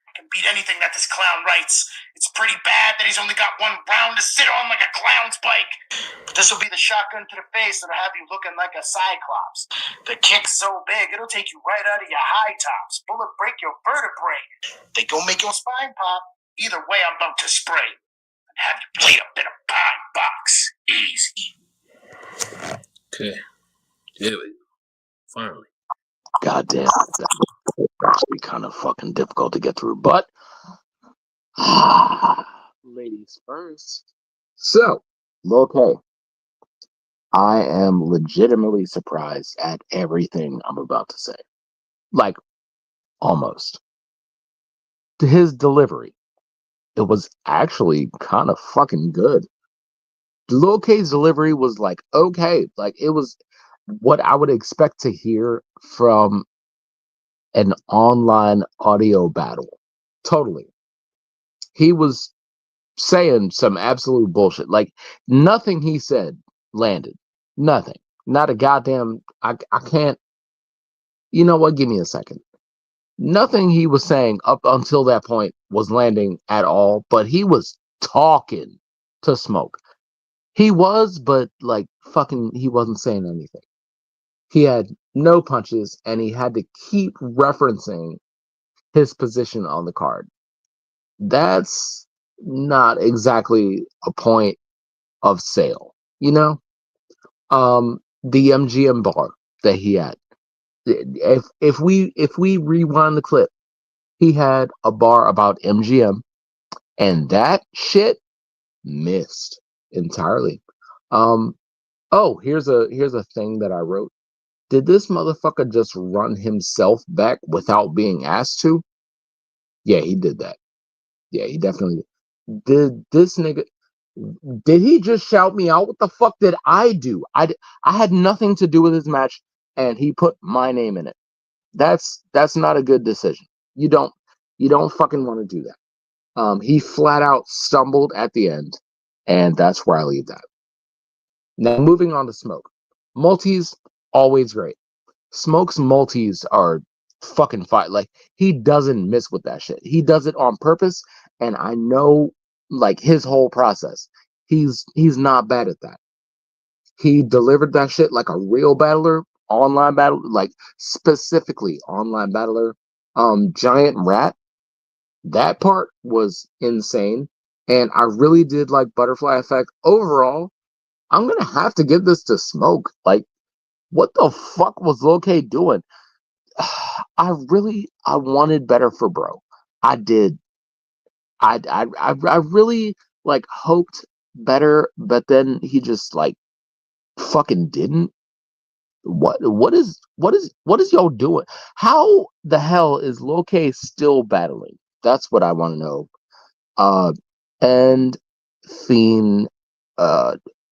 I can beat anything that this clown writes. It's pretty bad that he's only got one round to sit on like a clown's bike. But this will be the shotgun to the face that'll have you looking like a cyclops. The kick's so big, it'll take you right out of your high tops. Bullet break your vertebrae. They gon' make your spine pop. Either way, I'm about to spray. And have you laid up in a pine box. Easy. Okay. There we go. Finally. Goddamn, that's actually kind of fucking difficult to get through. But ladies first. So, okay. I am legitimately surprised at everything I'm about to say. Like, almost. His delivery. It was actually kind of fucking good. Lil K's delivery was like, okay. Like, it was what I would expect to hear from an online audio battle. Totally. He was saying some absolute bullshit. Like, nothing he said landed. Nothing. Not a goddamn. I can't. You know what? Give me a second. Nothing he was saying up until that point was landing at all, but he was talking to Smoke. He was, but like fucking, he wasn't saying anything. He had no punches, and he had to keep referencing his position on the card. That's not exactly a point of sale, you know? The MGM bar that he had. If we rewind the clip, he had a bar about MGM, and that shit missed entirely. Oh, here's a thing that I wrote. Did this motherfucker just run himself back without being asked to? Yeah, he did that. Yeah, he definitely did. This nigga, did he just shout me out? What the fuck did I do? I had nothing to do with his match, and he put my name in it. That's not a good decision. You don't fucking want to do that. He flat out stumbled at the end, and that's where I leave that. Now moving on to Smoke. Multis, always great. Smoke's multis are fucking fire. Like, he doesn't miss with that shit. He does it on purpose, and I know like his whole process. He's not bad at that. He delivered that shit like a real battler, online battle, like specifically online battler. Giant Rat, that part was insane. And I really did like Butterfly Effect. Overall, I'm gonna have to give this to Smoke. Like, what the fuck was Lil K doing? I wanted better for bro. I did. I really like hoped better, but then he just like fucking didn't. What is y'all doing? How the hell is Lil K still battling? That's what I want to know. And Fiend,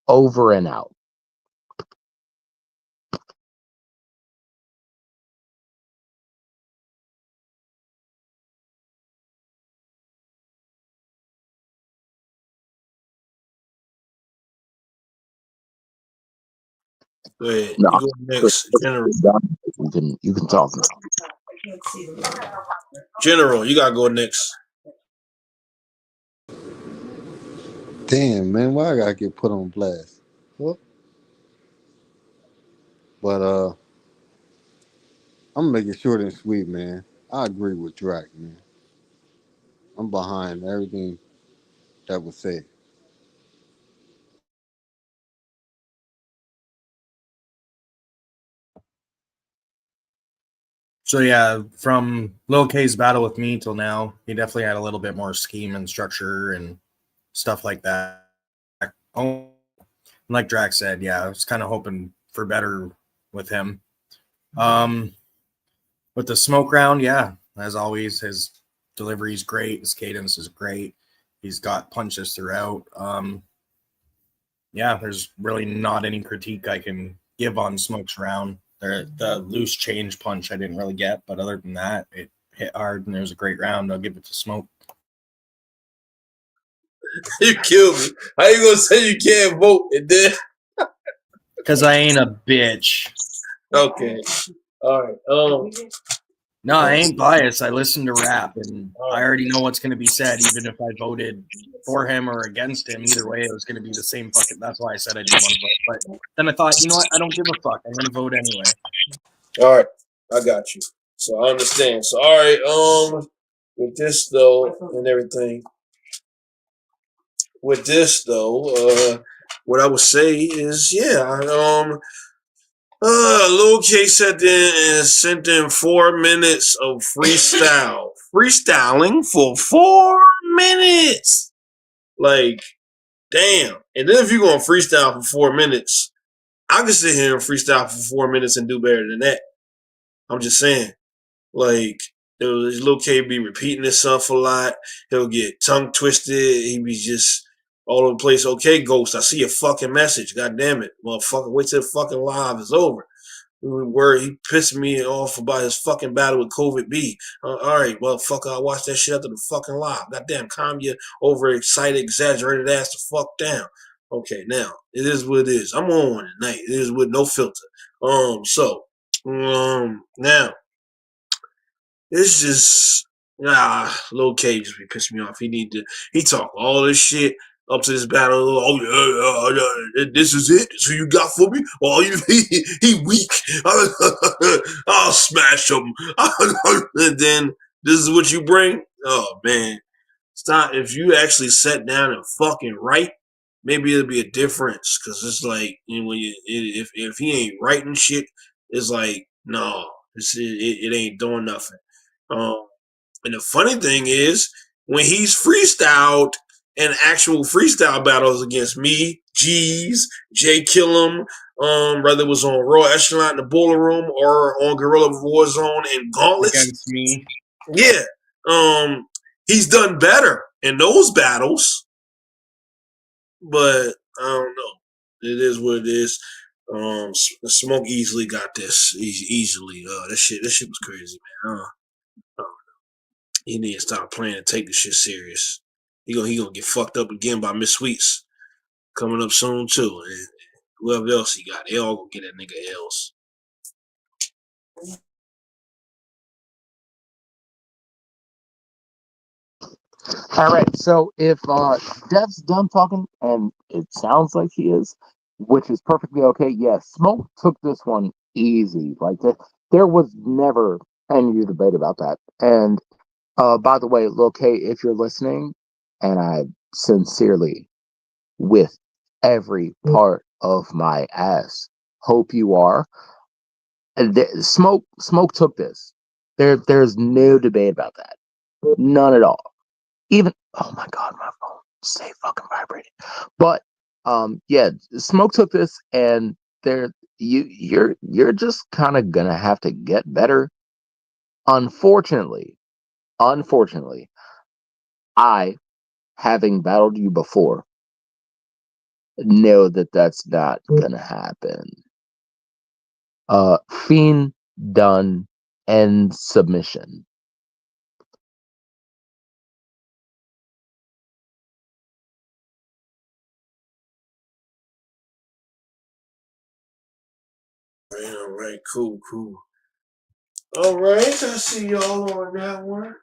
over and out. Go ahead. No, You go next. General. you can talk now. I can't see them. General, you gotta go next. Damn, man, why I gotta get put on blast? Well, but I'm gonna make it short and sweet, man. I agree with Drac, man. I'm behind everything that was said. So yeah, from Lil K's battle with me till now, he definitely had a little bit more scheme and structure and stuff like that. Oh, like Drax said, yeah, I was kind of hoping for better with him. With the smoke round, yeah, as always, his delivery is great, his cadence is great. He's got punches throughout. Yeah, there's really not any critique I can give on Smoke's round. The loose change punch I didn't really get, but other than that, it hit hard and it was a great round. I'll give it to Smoke. You killed me. How you gonna say you can't vote and then? Because I ain't a bitch. Okay. All right. No, I ain't biased. I listen to rap and I already know what's going to be said, even if I voted for him or against him. Either way, it was going to be the same fucking. That's why I said I didn't want to vote. But then I thought, you know what? I don't give a fuck. I'm going to vote anyway. All right. I got you. So I understand. So all right. With this though and everything. With this though, what I would say is, yeah. Lil K sent in 4 minutes of freestyle. Freestyling for 4 minutes. Like, damn. And then if you're going to freestyle for 4 minutes, I can sit here and freestyle for 4 minutes and do better than that. I'm just saying. Like, Lil K be repeating himself a lot. He'll get tongue twisted. He be just all over the place. Okay, Ghost, I see your fucking message. God damn it. Motherfucker, wait till the fucking live is over. Where he pissed me off about his fucking battle with COVID B. All right, motherfucker, I watched that shit after the fucking live. Goddamn, calm your overexcited, exaggerated ass the fuck down. Okay, now it is what it is. I'm on one tonight. It is with no filter. Now it's just Lil K just be pissing me off. He talk all this shit up to this battle. Oh yeah, this is it. This is who you got for me? Oh, he weak. I'll smash him. And then this is what you bring. Oh man, stop. If you actually sat down and fucking write, maybe it'll be a difference. Cause it's like when if he ain't writing shit, it's like no, it ain't doing nothing. Um, and the funny thing is, when he's freestyled in actual freestyle battles against me, G's, Jay Killum, whether it was on Raw Echelon in the Boiler Room or on Guerrilla Warzone and Gauntlets, Against me. yeah, he's done better in those battles. But I don't know. It is what it is. Smoke easily got this. Easily. This shit was crazy, man. He need to stop playing and take this shit serious. He gonna get fucked up again by Miss Sweets coming up soon too. And whoever else he got, they all gonna get that nigga L's. All right, so if Dev's done talking, and it sounds like he is, which is perfectly okay. Yes, Smoke took this one easy. There was never any debate about that. And by the way, Lil K, if you're listening, and I sincerely, with every part of my ass, hope you are. Smoke took this. There's no debate about that. None at all. Even oh my god, my phone stay fucking vibrating. But yeah, Smoke took this, and you're just kind of gonna have to get better. Unfortunately, I, having battled you before, know that that's not gonna happen. Fiend done and submission. All right, cool. All right, I see y'all on that one.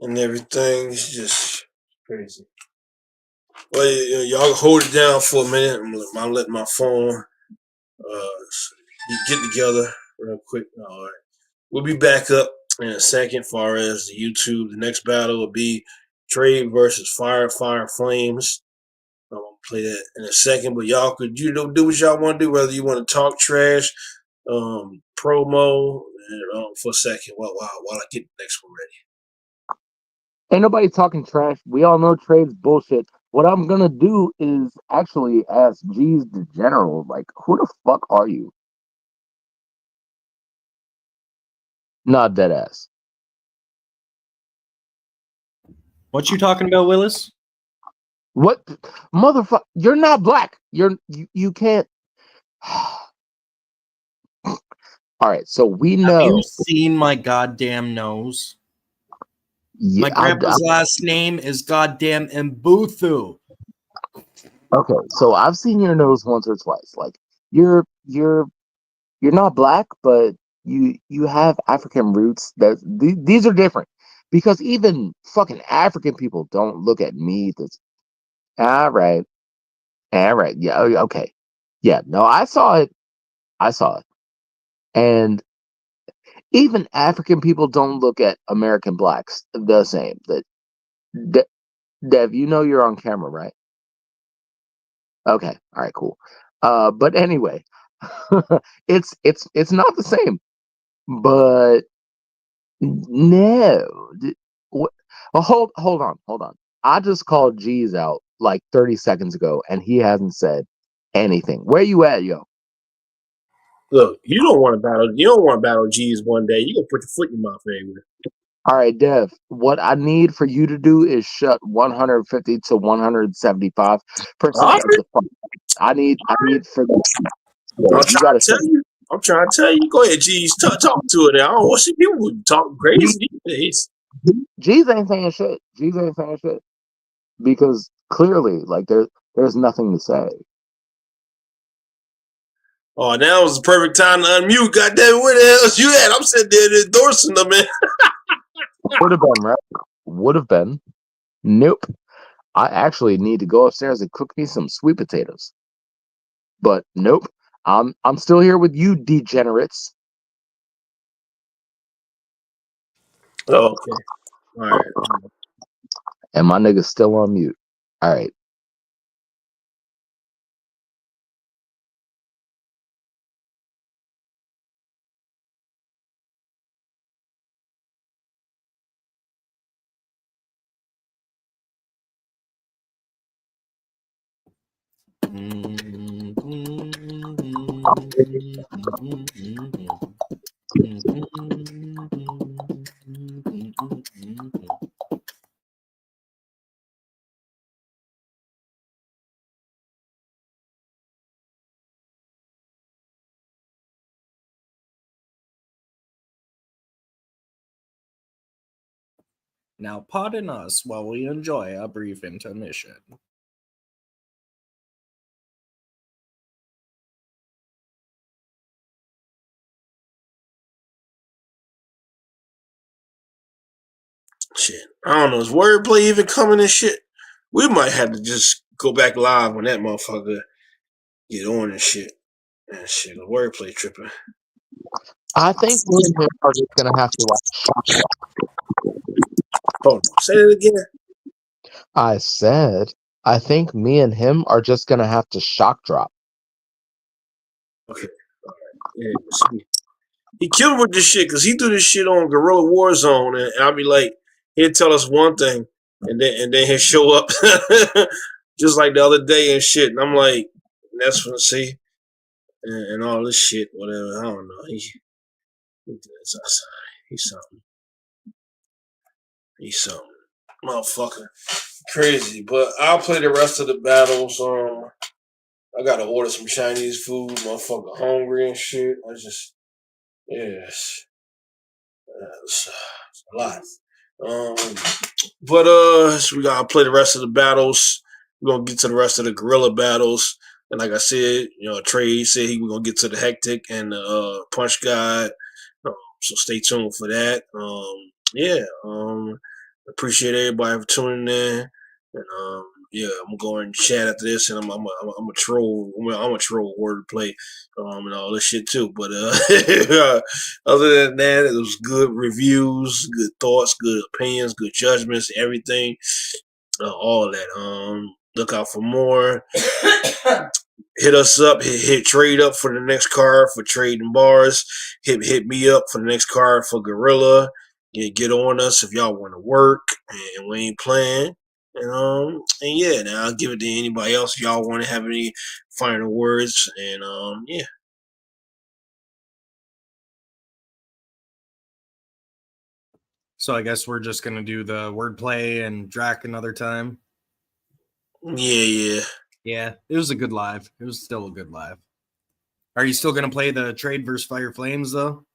And everything is just crazy. Well, y'all hold it down for a minute. I'm letting my phone get together real quick. All right. We'll be back up in a second. Far as the YouTube, the next battle will be Trade versus Fire Flames. I'm gonna play that in a second, but y'all could do what y'all want to do. Whether you want to talk trash, promo, for a second while I get the next one ready. Ain't nobody talking trash. We all know Trade's bullshit. What I'm gonna do is actually ask G's the general, like, who the fuck are you? Not dead ass. What you talking about, Willis? What, motherfucker? You're not black. You can't. All right, so we Have know. you seen my goddamn nose? Yeah, My grandpa's last name is goddamn Mbuthu. Okay, so I've seen your nose once or twice. Like you're not black, but you have African roots. These are different because even fucking African people don't look at me. All right, yeah, okay, yeah. No, I saw it, and even African people don't look at American blacks the same. Dev, you know you're on camera, right? Okay, all right, cool. But anyway, it's not the same. But no. What? Well, hold on. I just called G's out like 30 seconds ago, and he hasn't said anything. Where you at, yo? Look, you don't want to battle. You don't want to battle G's one day. You gonna put your foot in your mouth anyway. All right, Dev. What I need for you to do is shut 150 to 175% of the fuck. I need for that. I'm You gotta trying to tell you. Go ahead, G's. Talk to it. I don't want to see people talking crazy these days. G's ain't saying shit. G's ain't saying shit because clearly, like there's nothing to say. Oh, now was the perfect time to unmute. Goddamn, where the hell is you at? I'm sitting there endorsing them, man. Would have been, right? Would have been. Nope. I actually need to go upstairs and cook me some sweet potatoes. But nope. I'm still here with you, degenerates. Oh, okay. All right. And my nigga's still on mute. All right. Now, pardon us while we enjoy a brief intermission. Shit. I don't know. Is wordplay even coming and shit? We might have to just go back live when that motherfucker get on and shit. And shit, the wordplay tripping. I think me and him are just gonna have to watch. Hold on. Say it again. I said I think me and him are just gonna have to shock drop. Okay. All right. Yeah. See. He killed with this shit because he do this shit on Guerrilla Warzone, and I'll be like, he'll tell us one thing, and then he'll show up just like the other day and shit. And I'm like, that's what I see, and all this shit, whatever. I don't know. He's something. He's something. Motherfucker. Crazy. But I'll play the rest of the battles. I gotta order some Chinese food. Motherfucker hungry and shit. Yes. It's a lot. But so we gotta play the rest of the battles. We're gonna get to the rest of the guerrilla battles. And like I said, Trey said he was gonna get to the Hectic and the Punch God. So stay tuned for that. Yeah. Appreciate everybody for tuning in. And yeah, I'm going to chat after this, and I'm a troll. I'm a troll wordplay, and all this shit too. But other than that, it was good reviews, good thoughts, good opinions, good judgments, everything, all that. Look out for more. Hit us up. Hit trade up for the next card for trading bars. Hit me up for the next card for Gorilla. Yeah, get on us if y'all want to work and we ain't playing. And yeah, now I'll give it to anybody else if y'all want to have any final words. And yeah. So I guess we're just gonna do the wordplay and Drac another time. Yeah. Yeah, it was a good live. It was still a good live. Are you still gonna play the trade versus Fire Flames though?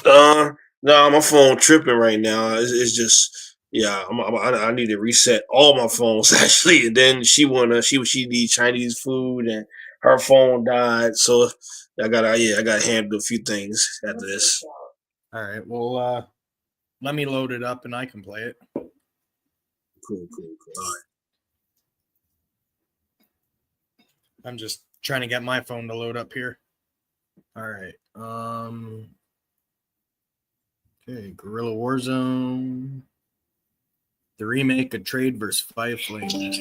No, my phone tripping right now. It's just yeah. I need to reset all my phones actually. And then she need Chinese food and her phone died. So I gotta handle a few things after this. All right. Well, let me load it up and I can play it. Cool. All right. I'm just trying to get my phone to load up here. All right. Okay, Guerrilla Warzone. The remake of Trade versus Five Flames.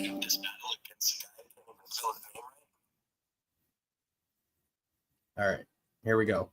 All right, here we go.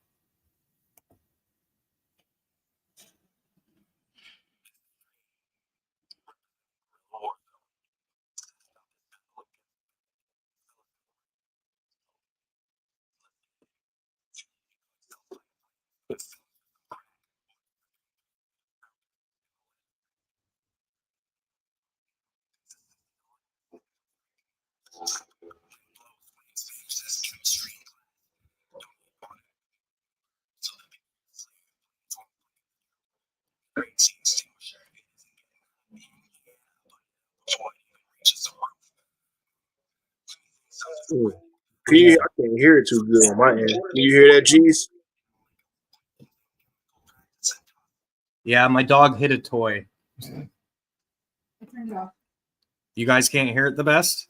I can't hear it too good on my end. Can you hear that, G's? Yeah, my dog hit a toy. You guys can't hear it the best?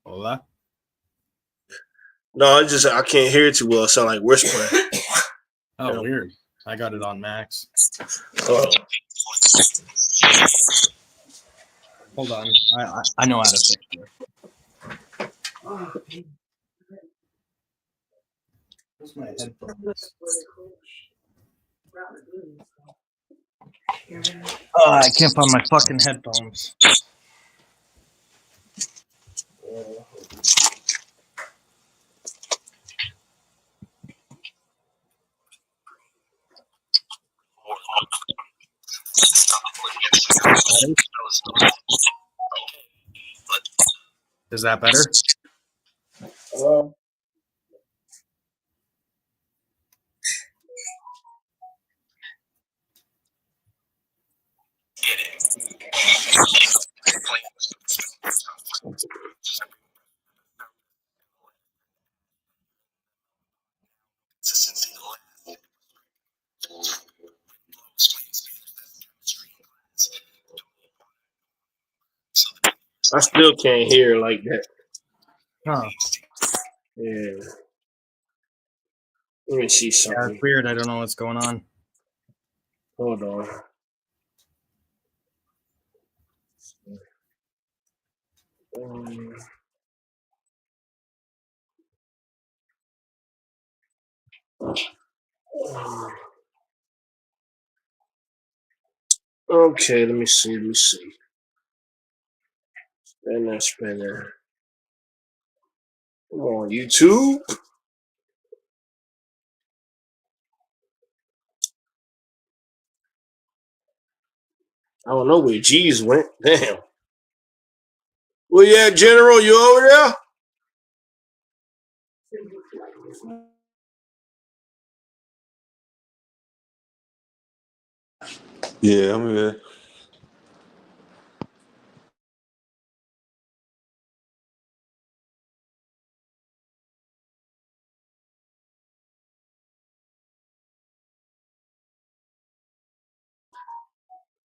Hola? No, I can't hear it too well. It sound like whispering. Oh, Yeah. weird. I got it on max. Hold on. I know how to fix it. Where's my headphones? Oh, I can't find my fucking headphones. Is that better? I still can't hear like that. Huh. Yeah. Let me see Yeah, something. it's weird. I don't know what's going on. Hold on. Okay, let me see. Spinner. Come on, YouTube. I don't know where G's went. Damn. Well, yeah, General, you over there? Yeah, I'm here.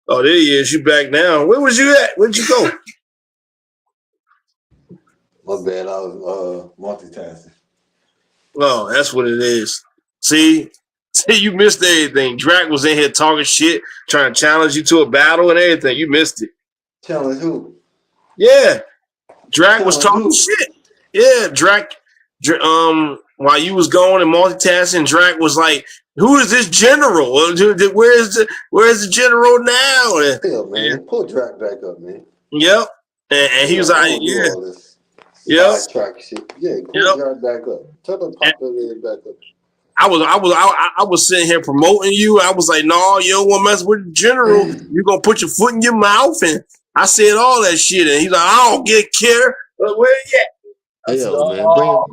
Oh, there he is. You back now. Where was you at? Where'd you go? My bad. I was multitasking. Oh, that's what it is. See, you missed everything. Drac was in here talking shit, trying to challenge you to a battle and everything. You missed it. Challenge who? Yeah, Drac was Challenge talking who? shit. Yeah, Drac. While you was going and multitasking, Drac was like, "Who is this general? Where's the general now?" And, Hell, man. Pull Drac back up, man. yep. And he was I like, don't do "Yeah, all this yep, sidetrack shit. Yeah, pull yep." Drac back up. Tell him pop that head back up. I was sitting here promoting you. I was like, "No, you don't want to mess with the general. You're gonna put your foot in your mouth." And I said all that shit, and he's like, "I don't get care. But where you at?" I said, Hell, man. "Oh."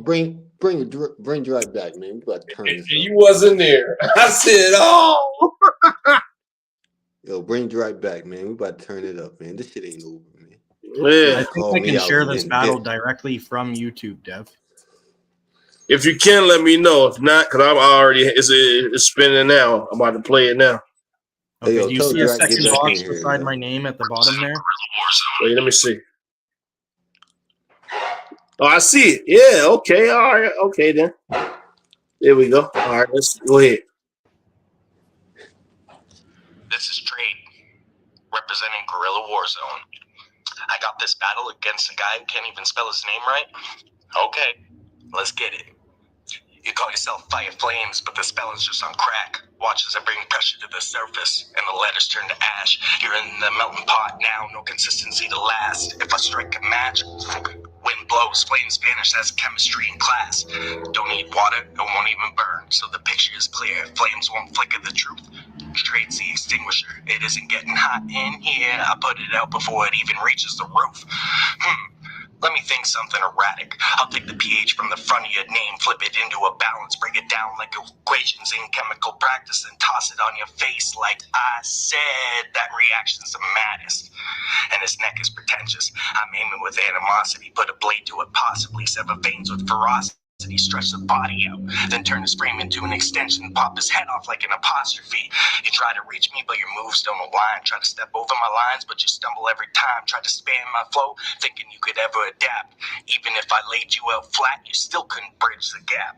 Bring Drac back, man. We about to turn this up. You wasn't there. I said, "Oh." Yo, bring Drac back, man. We about to turn it up, man. This shit ain't over, man. Yeah. I think Call I me can out share and this then battle dip. directly from YouTube, Dev. If you can, let me know. If not, because I'm already it's spinning now. I'm about to play it now. Okay, Hey, yo, do you tell see a Drac get second back in box here, beside man. my name at the bottom there? Wait, let me see. Oh, I see it. Yeah. Okay. All right. Okay then. There we go. All right. Let's go ahead. This is Trade, representing Guerrilla Warzone. I got this battle against a guy who can't even spell his name right. Okay, let's get it. You call yourself Fire Flames, but the spelling's just on crack. Watch as I bring pressure to the surface, and the letters turn to ash. You're in the melting pot now, no consistency to last. If I strike a match, wind blows, flames vanish, that's chemistry in class. Don't need water, it won't even burn, so the picture is clear. Flames won't flicker the truth. Trade's the extinguisher. It isn't getting hot in here. I put it out before it even reaches the roof. Let me think something erratic. I'll take the pH from the front of your name, flip it into a balance, break it down like equations in chemical practice, and toss it on your face like I said. That reaction's the maddest. And his neck is pretentious. I'm aiming with animosity, put a blade to it, possibly sever veins with ferocity. Stretch the body out, then turn his frame into an extension, pop his head off like an apostrophe. You try to reach me, but your moves don't align. Try to step over my lines, but you stumble every time. Try to span my flow, thinking you could ever adapt. Even if I laid you out flat, you still couldn't bridge the gap.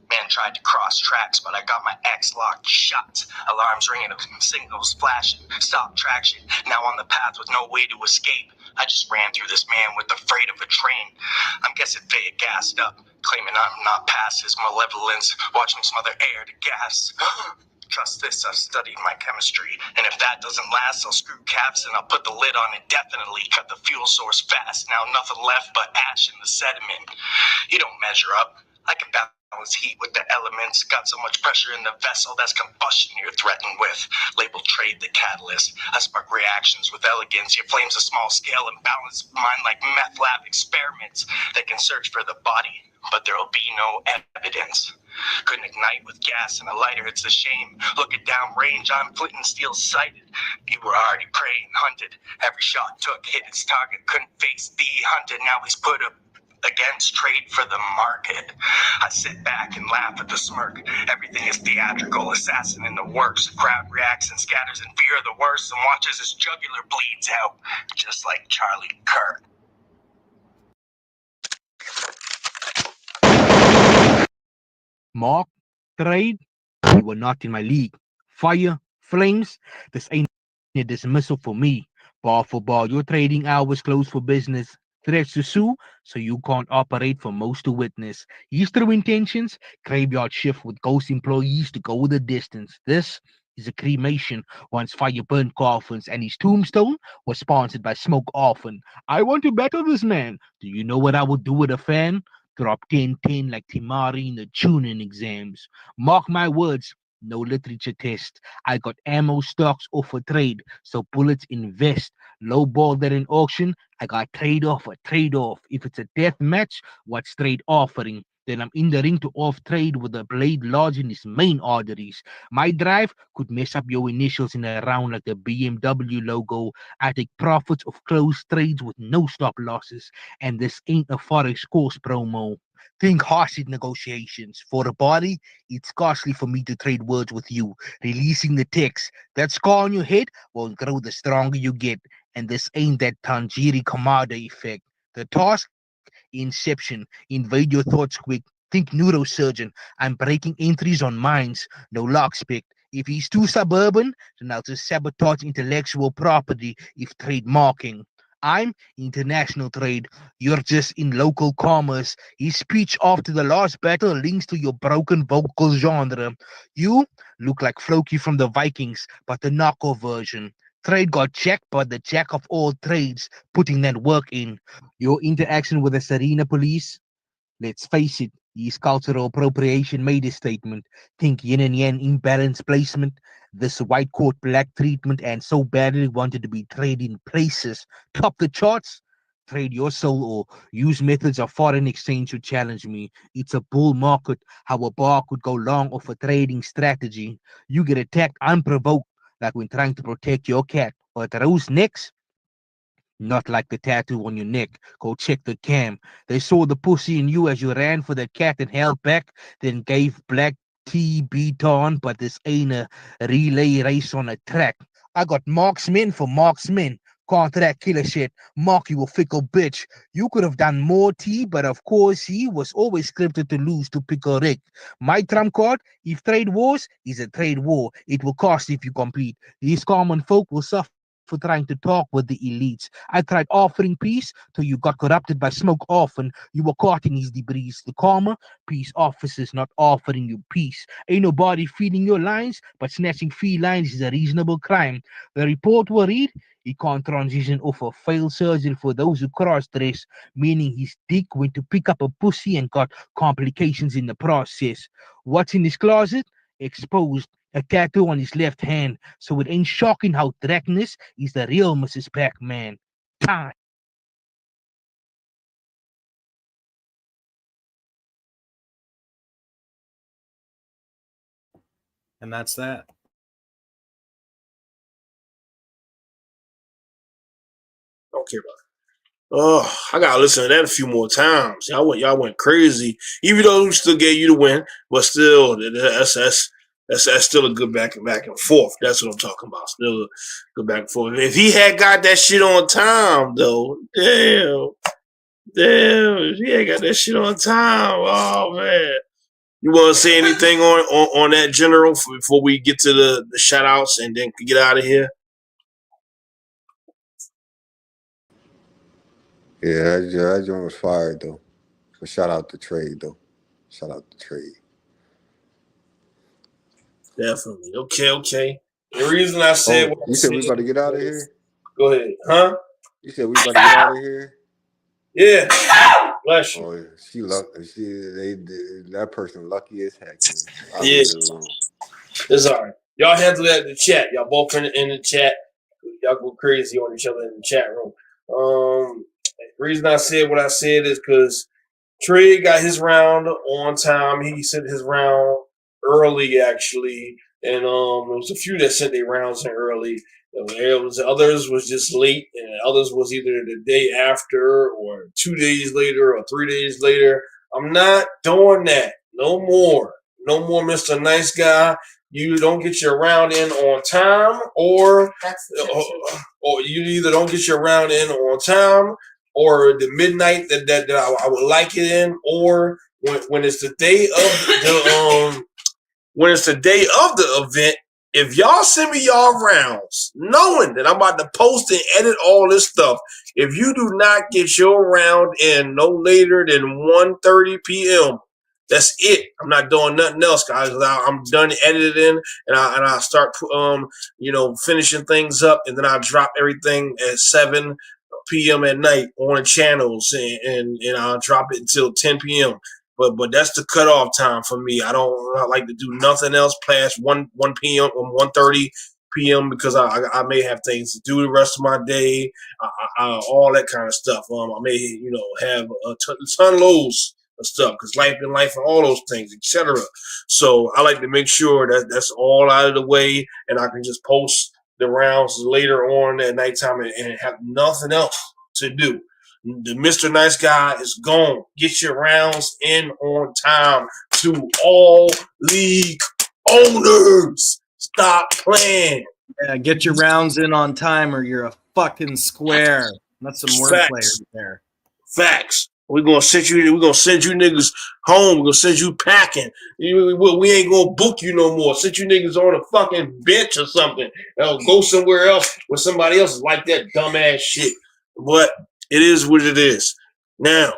Man tried to cross tracks, but I got my X-locked shots. Alarms ringing, signals flashing, stop traction. Now on the path with no way to escape. I just ran through this man with the freight of a train. I'm guessing Faye gassed up, claiming I'm not past his malevolence. Watch him smother air to gas. Trust this, I've studied my chemistry. And if that doesn't last, I'll screw caps and I'll put the lid on indefinitely. Cut the fuel source fast. Now nothing left but ash in the sediment. You don't measure up. I can balance heat with the elements. Got so much pressure in the vessel, that's combustion you're threatened with. Label trade the catalyst. I spark reactions with elegance. Your flame's a small scale and balance mine like meth lab experiments. They can search for the body, but there'll be no evidence. Couldn't ignite with gas and a lighter, it's a shame. Looking down range, I'm flint and steel sighted. You were already prey and hunted. Every shot took, hit its target, couldn't face the hunted. Now he's put up against trade for the market. I sit back and laugh at the smirk. Everything is theatrical, assassin in the works. The crowd reacts and scatters in fear of the worst and watches his jugular bleeds out, just like Charlie Kirk. Mark, Trade, you were not in my league. Fire, Flames, this ain't a dismissal for me. Bar for bar, your trading hours closed for business. Threats to sue, so you can't operate for most to witness. His true intentions, graveyard shift with ghost employees to go the distance. This is a cremation. Once fire burned coffins, and his tombstone was sponsored by Smoke Orphan. I want to battle this man. Do you know what I would do with a fan? Drop 10-10 like Timari in the tuning exams. Mark my words, no literature test. I got ammo stocks off a trade, so bullets invest. Low ball that in auction, I got trade off a trade off. If it's a death match, what's trade offering? Then I'm in the ring to off trade with a blade large in his main arteries. My drive could mess up your initials in a round like the BMW logo. I take profits of closed trades with no stop losses. And this ain't a Forex course promo. Think hostage negotiations. For the body, it's costly for me to trade words with you. Releasing the text. That scar on your head will grow the stronger you get. And this ain't that Tanjiri Kamada effect. The task, Inception. Invade your thoughts quick. Think neurosurgeon. I'm breaking entries on minds. No lockspick. If he's too suburban, then I'll just sabotage intellectual property if trademarking. I'm international trade. You're just in local commerce. His speech after the last battle links to your broken vocal genre. You look like Floki from the Vikings, but the knockoff version. Trade got jacked by the jack of all trades, putting that work in. Your interaction with the Serena police, let's face it, his cultural appropriation made a statement. Think yin and yang imbalance placement, this white coat black treatment, and so badly wanted to be trading places. Top the charts, trade your soul or use methods of foreign exchange to challenge me. It's a bull market, how a bar could go long off a trading strategy. You get attacked unprovoked, like when trying to protect your cat. But those necks, not like the tattoo on your neck. Go check the cam. They saw the pussy in you as you ran for the cat and held back, then gave black tea beat on, but this ain't a relay race on a track. I got marksmen for marksmen. Contract killer shit. Mark, you a fickle bitch. You could have done more tea, but of course he was always scripted to lose to Pickle Rick. My trump card, if trade wars, is a trade war. It will cost if you compete. These common folk will suffer for trying to talk with the elites. I tried offering peace till you got corrupted by smoke often. You were caught in his debris. The karma, peace officers not offering you peace. Ain't nobody feeding your lines, but snatching felines is a reasonable crime. The report will read, he can't transition off a failed surgery for those who cross-dress, meaning his dick went to pick up a pussy and got complications in the process. What's in his closet? Exposed. A tattoo on his left hand, so it ain't shocking how Dracnus is the real Mrs. Pac-Man. Time. And that's that. Don't care about it. Oh, I gotta listen to that a few more times. Y'all went crazy. Even though we still gave you the win, but still, that's still a good back and forth. That's what I'm talking about. Still a good back and forth. If he had got that shit on time, though, damn, if he had got that shit on time, oh man. You want to say anything on that, General, before we get to the shout outs and then get out of here? Yeah, that joint was fired though. But shout out to Trade though. Shout out to Trade. Definitely. Okay. The reason I said you said we about to get out of here? Go ahead. Huh? You said we about to get out of here? Yeah. Bless you. Oh, that person lucky as heck. Yeah. It's all right. Y'all handle that in the chat. Y'all both in the chat. Y'all go crazy on each other in the chat room. The reason I said what I said is because Trey got his round on time. He sent his round early, actually, and there was a few that sent their rounds in early. Others was just late, and others was either the day after, or 2 days later, or 3 days later. I'm not doing that. No more, Mr. Nice Guy. You don't get your round in on time, or you either don't get your round in on time, or the midnight that I would like it in, or when it's the day of the event. If y'all send me y'all rounds, knowing that I'm about to post and edit all this stuff, if you do not get your round in no later than 1:30 p.m., that's it. I'm not doing nothing else, guys. I'm done editing, and I start finishing things up, and then I drop everything at 7 p.m. at night on the channels, and I'll drop it until 10 p.m. But that's the cutoff time for me. I don't like to do nothing else past 1 p.m. or 1:30 p.m. because I may have things to do the rest of my day, all that kind of stuff. I may have a ton of loads of stuff because life and all those things, etc. So I like to make sure that that's all out of the way, and I can just post the rounds later on at nighttime and have nothing else to do. The Mr. Nice Guy is gone. Get your rounds in on time to all league owners. Stop playing. Yeah, get your rounds in on time or you're a fucking square. That's some wordplay Facts. right there. Facts. We're gonna send you niggas home. We're gonna send you packing. We ain't gonna book you no more. Send you niggas on a fucking bench or something. Go somewhere else where somebody else is like that dumbass shit. But it is what it is. Now,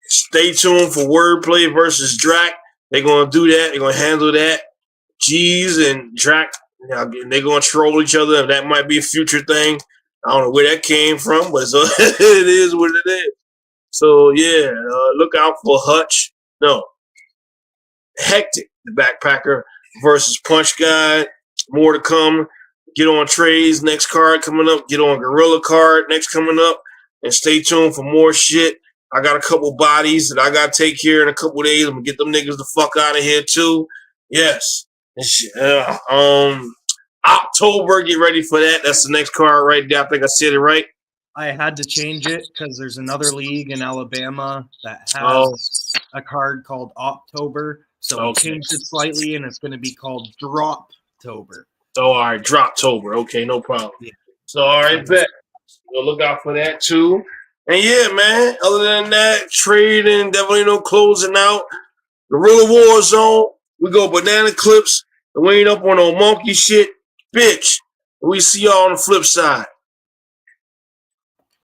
stay tuned for Wordplay versus Drac. They're gonna do that. They're gonna handle that. G's and Drac, they're gonna troll each other. That might be a future thing. I don't know where that came from, but so it is what it is. So, yeah, look out for Hectic, the backpacker, versus Punch Guy. More to come. Get on Trey's next card coming up. Get on Gorilla card next coming up. And stay tuned for more shit. I got a couple bodies that I got to take care of in a couple days. I'm going to get them niggas the fuck out of here, too. Yes. October, get ready for that. That's the next card right there. I think I said it right. I had to change it because there's another league in Alabama that has a card called October. So I changed it slightly, and it's going to be called Droptober. Oh, all right. Droptober. Okay, no problem. Yeah. So, all right, bet. We'll look out for that, too. And, yeah, man, other than that, trading, definitely no closing out. Guerrilla Warzone. We go banana clips. And we ain't up on no monkey shit. Bitch. We see y'all on the flip side.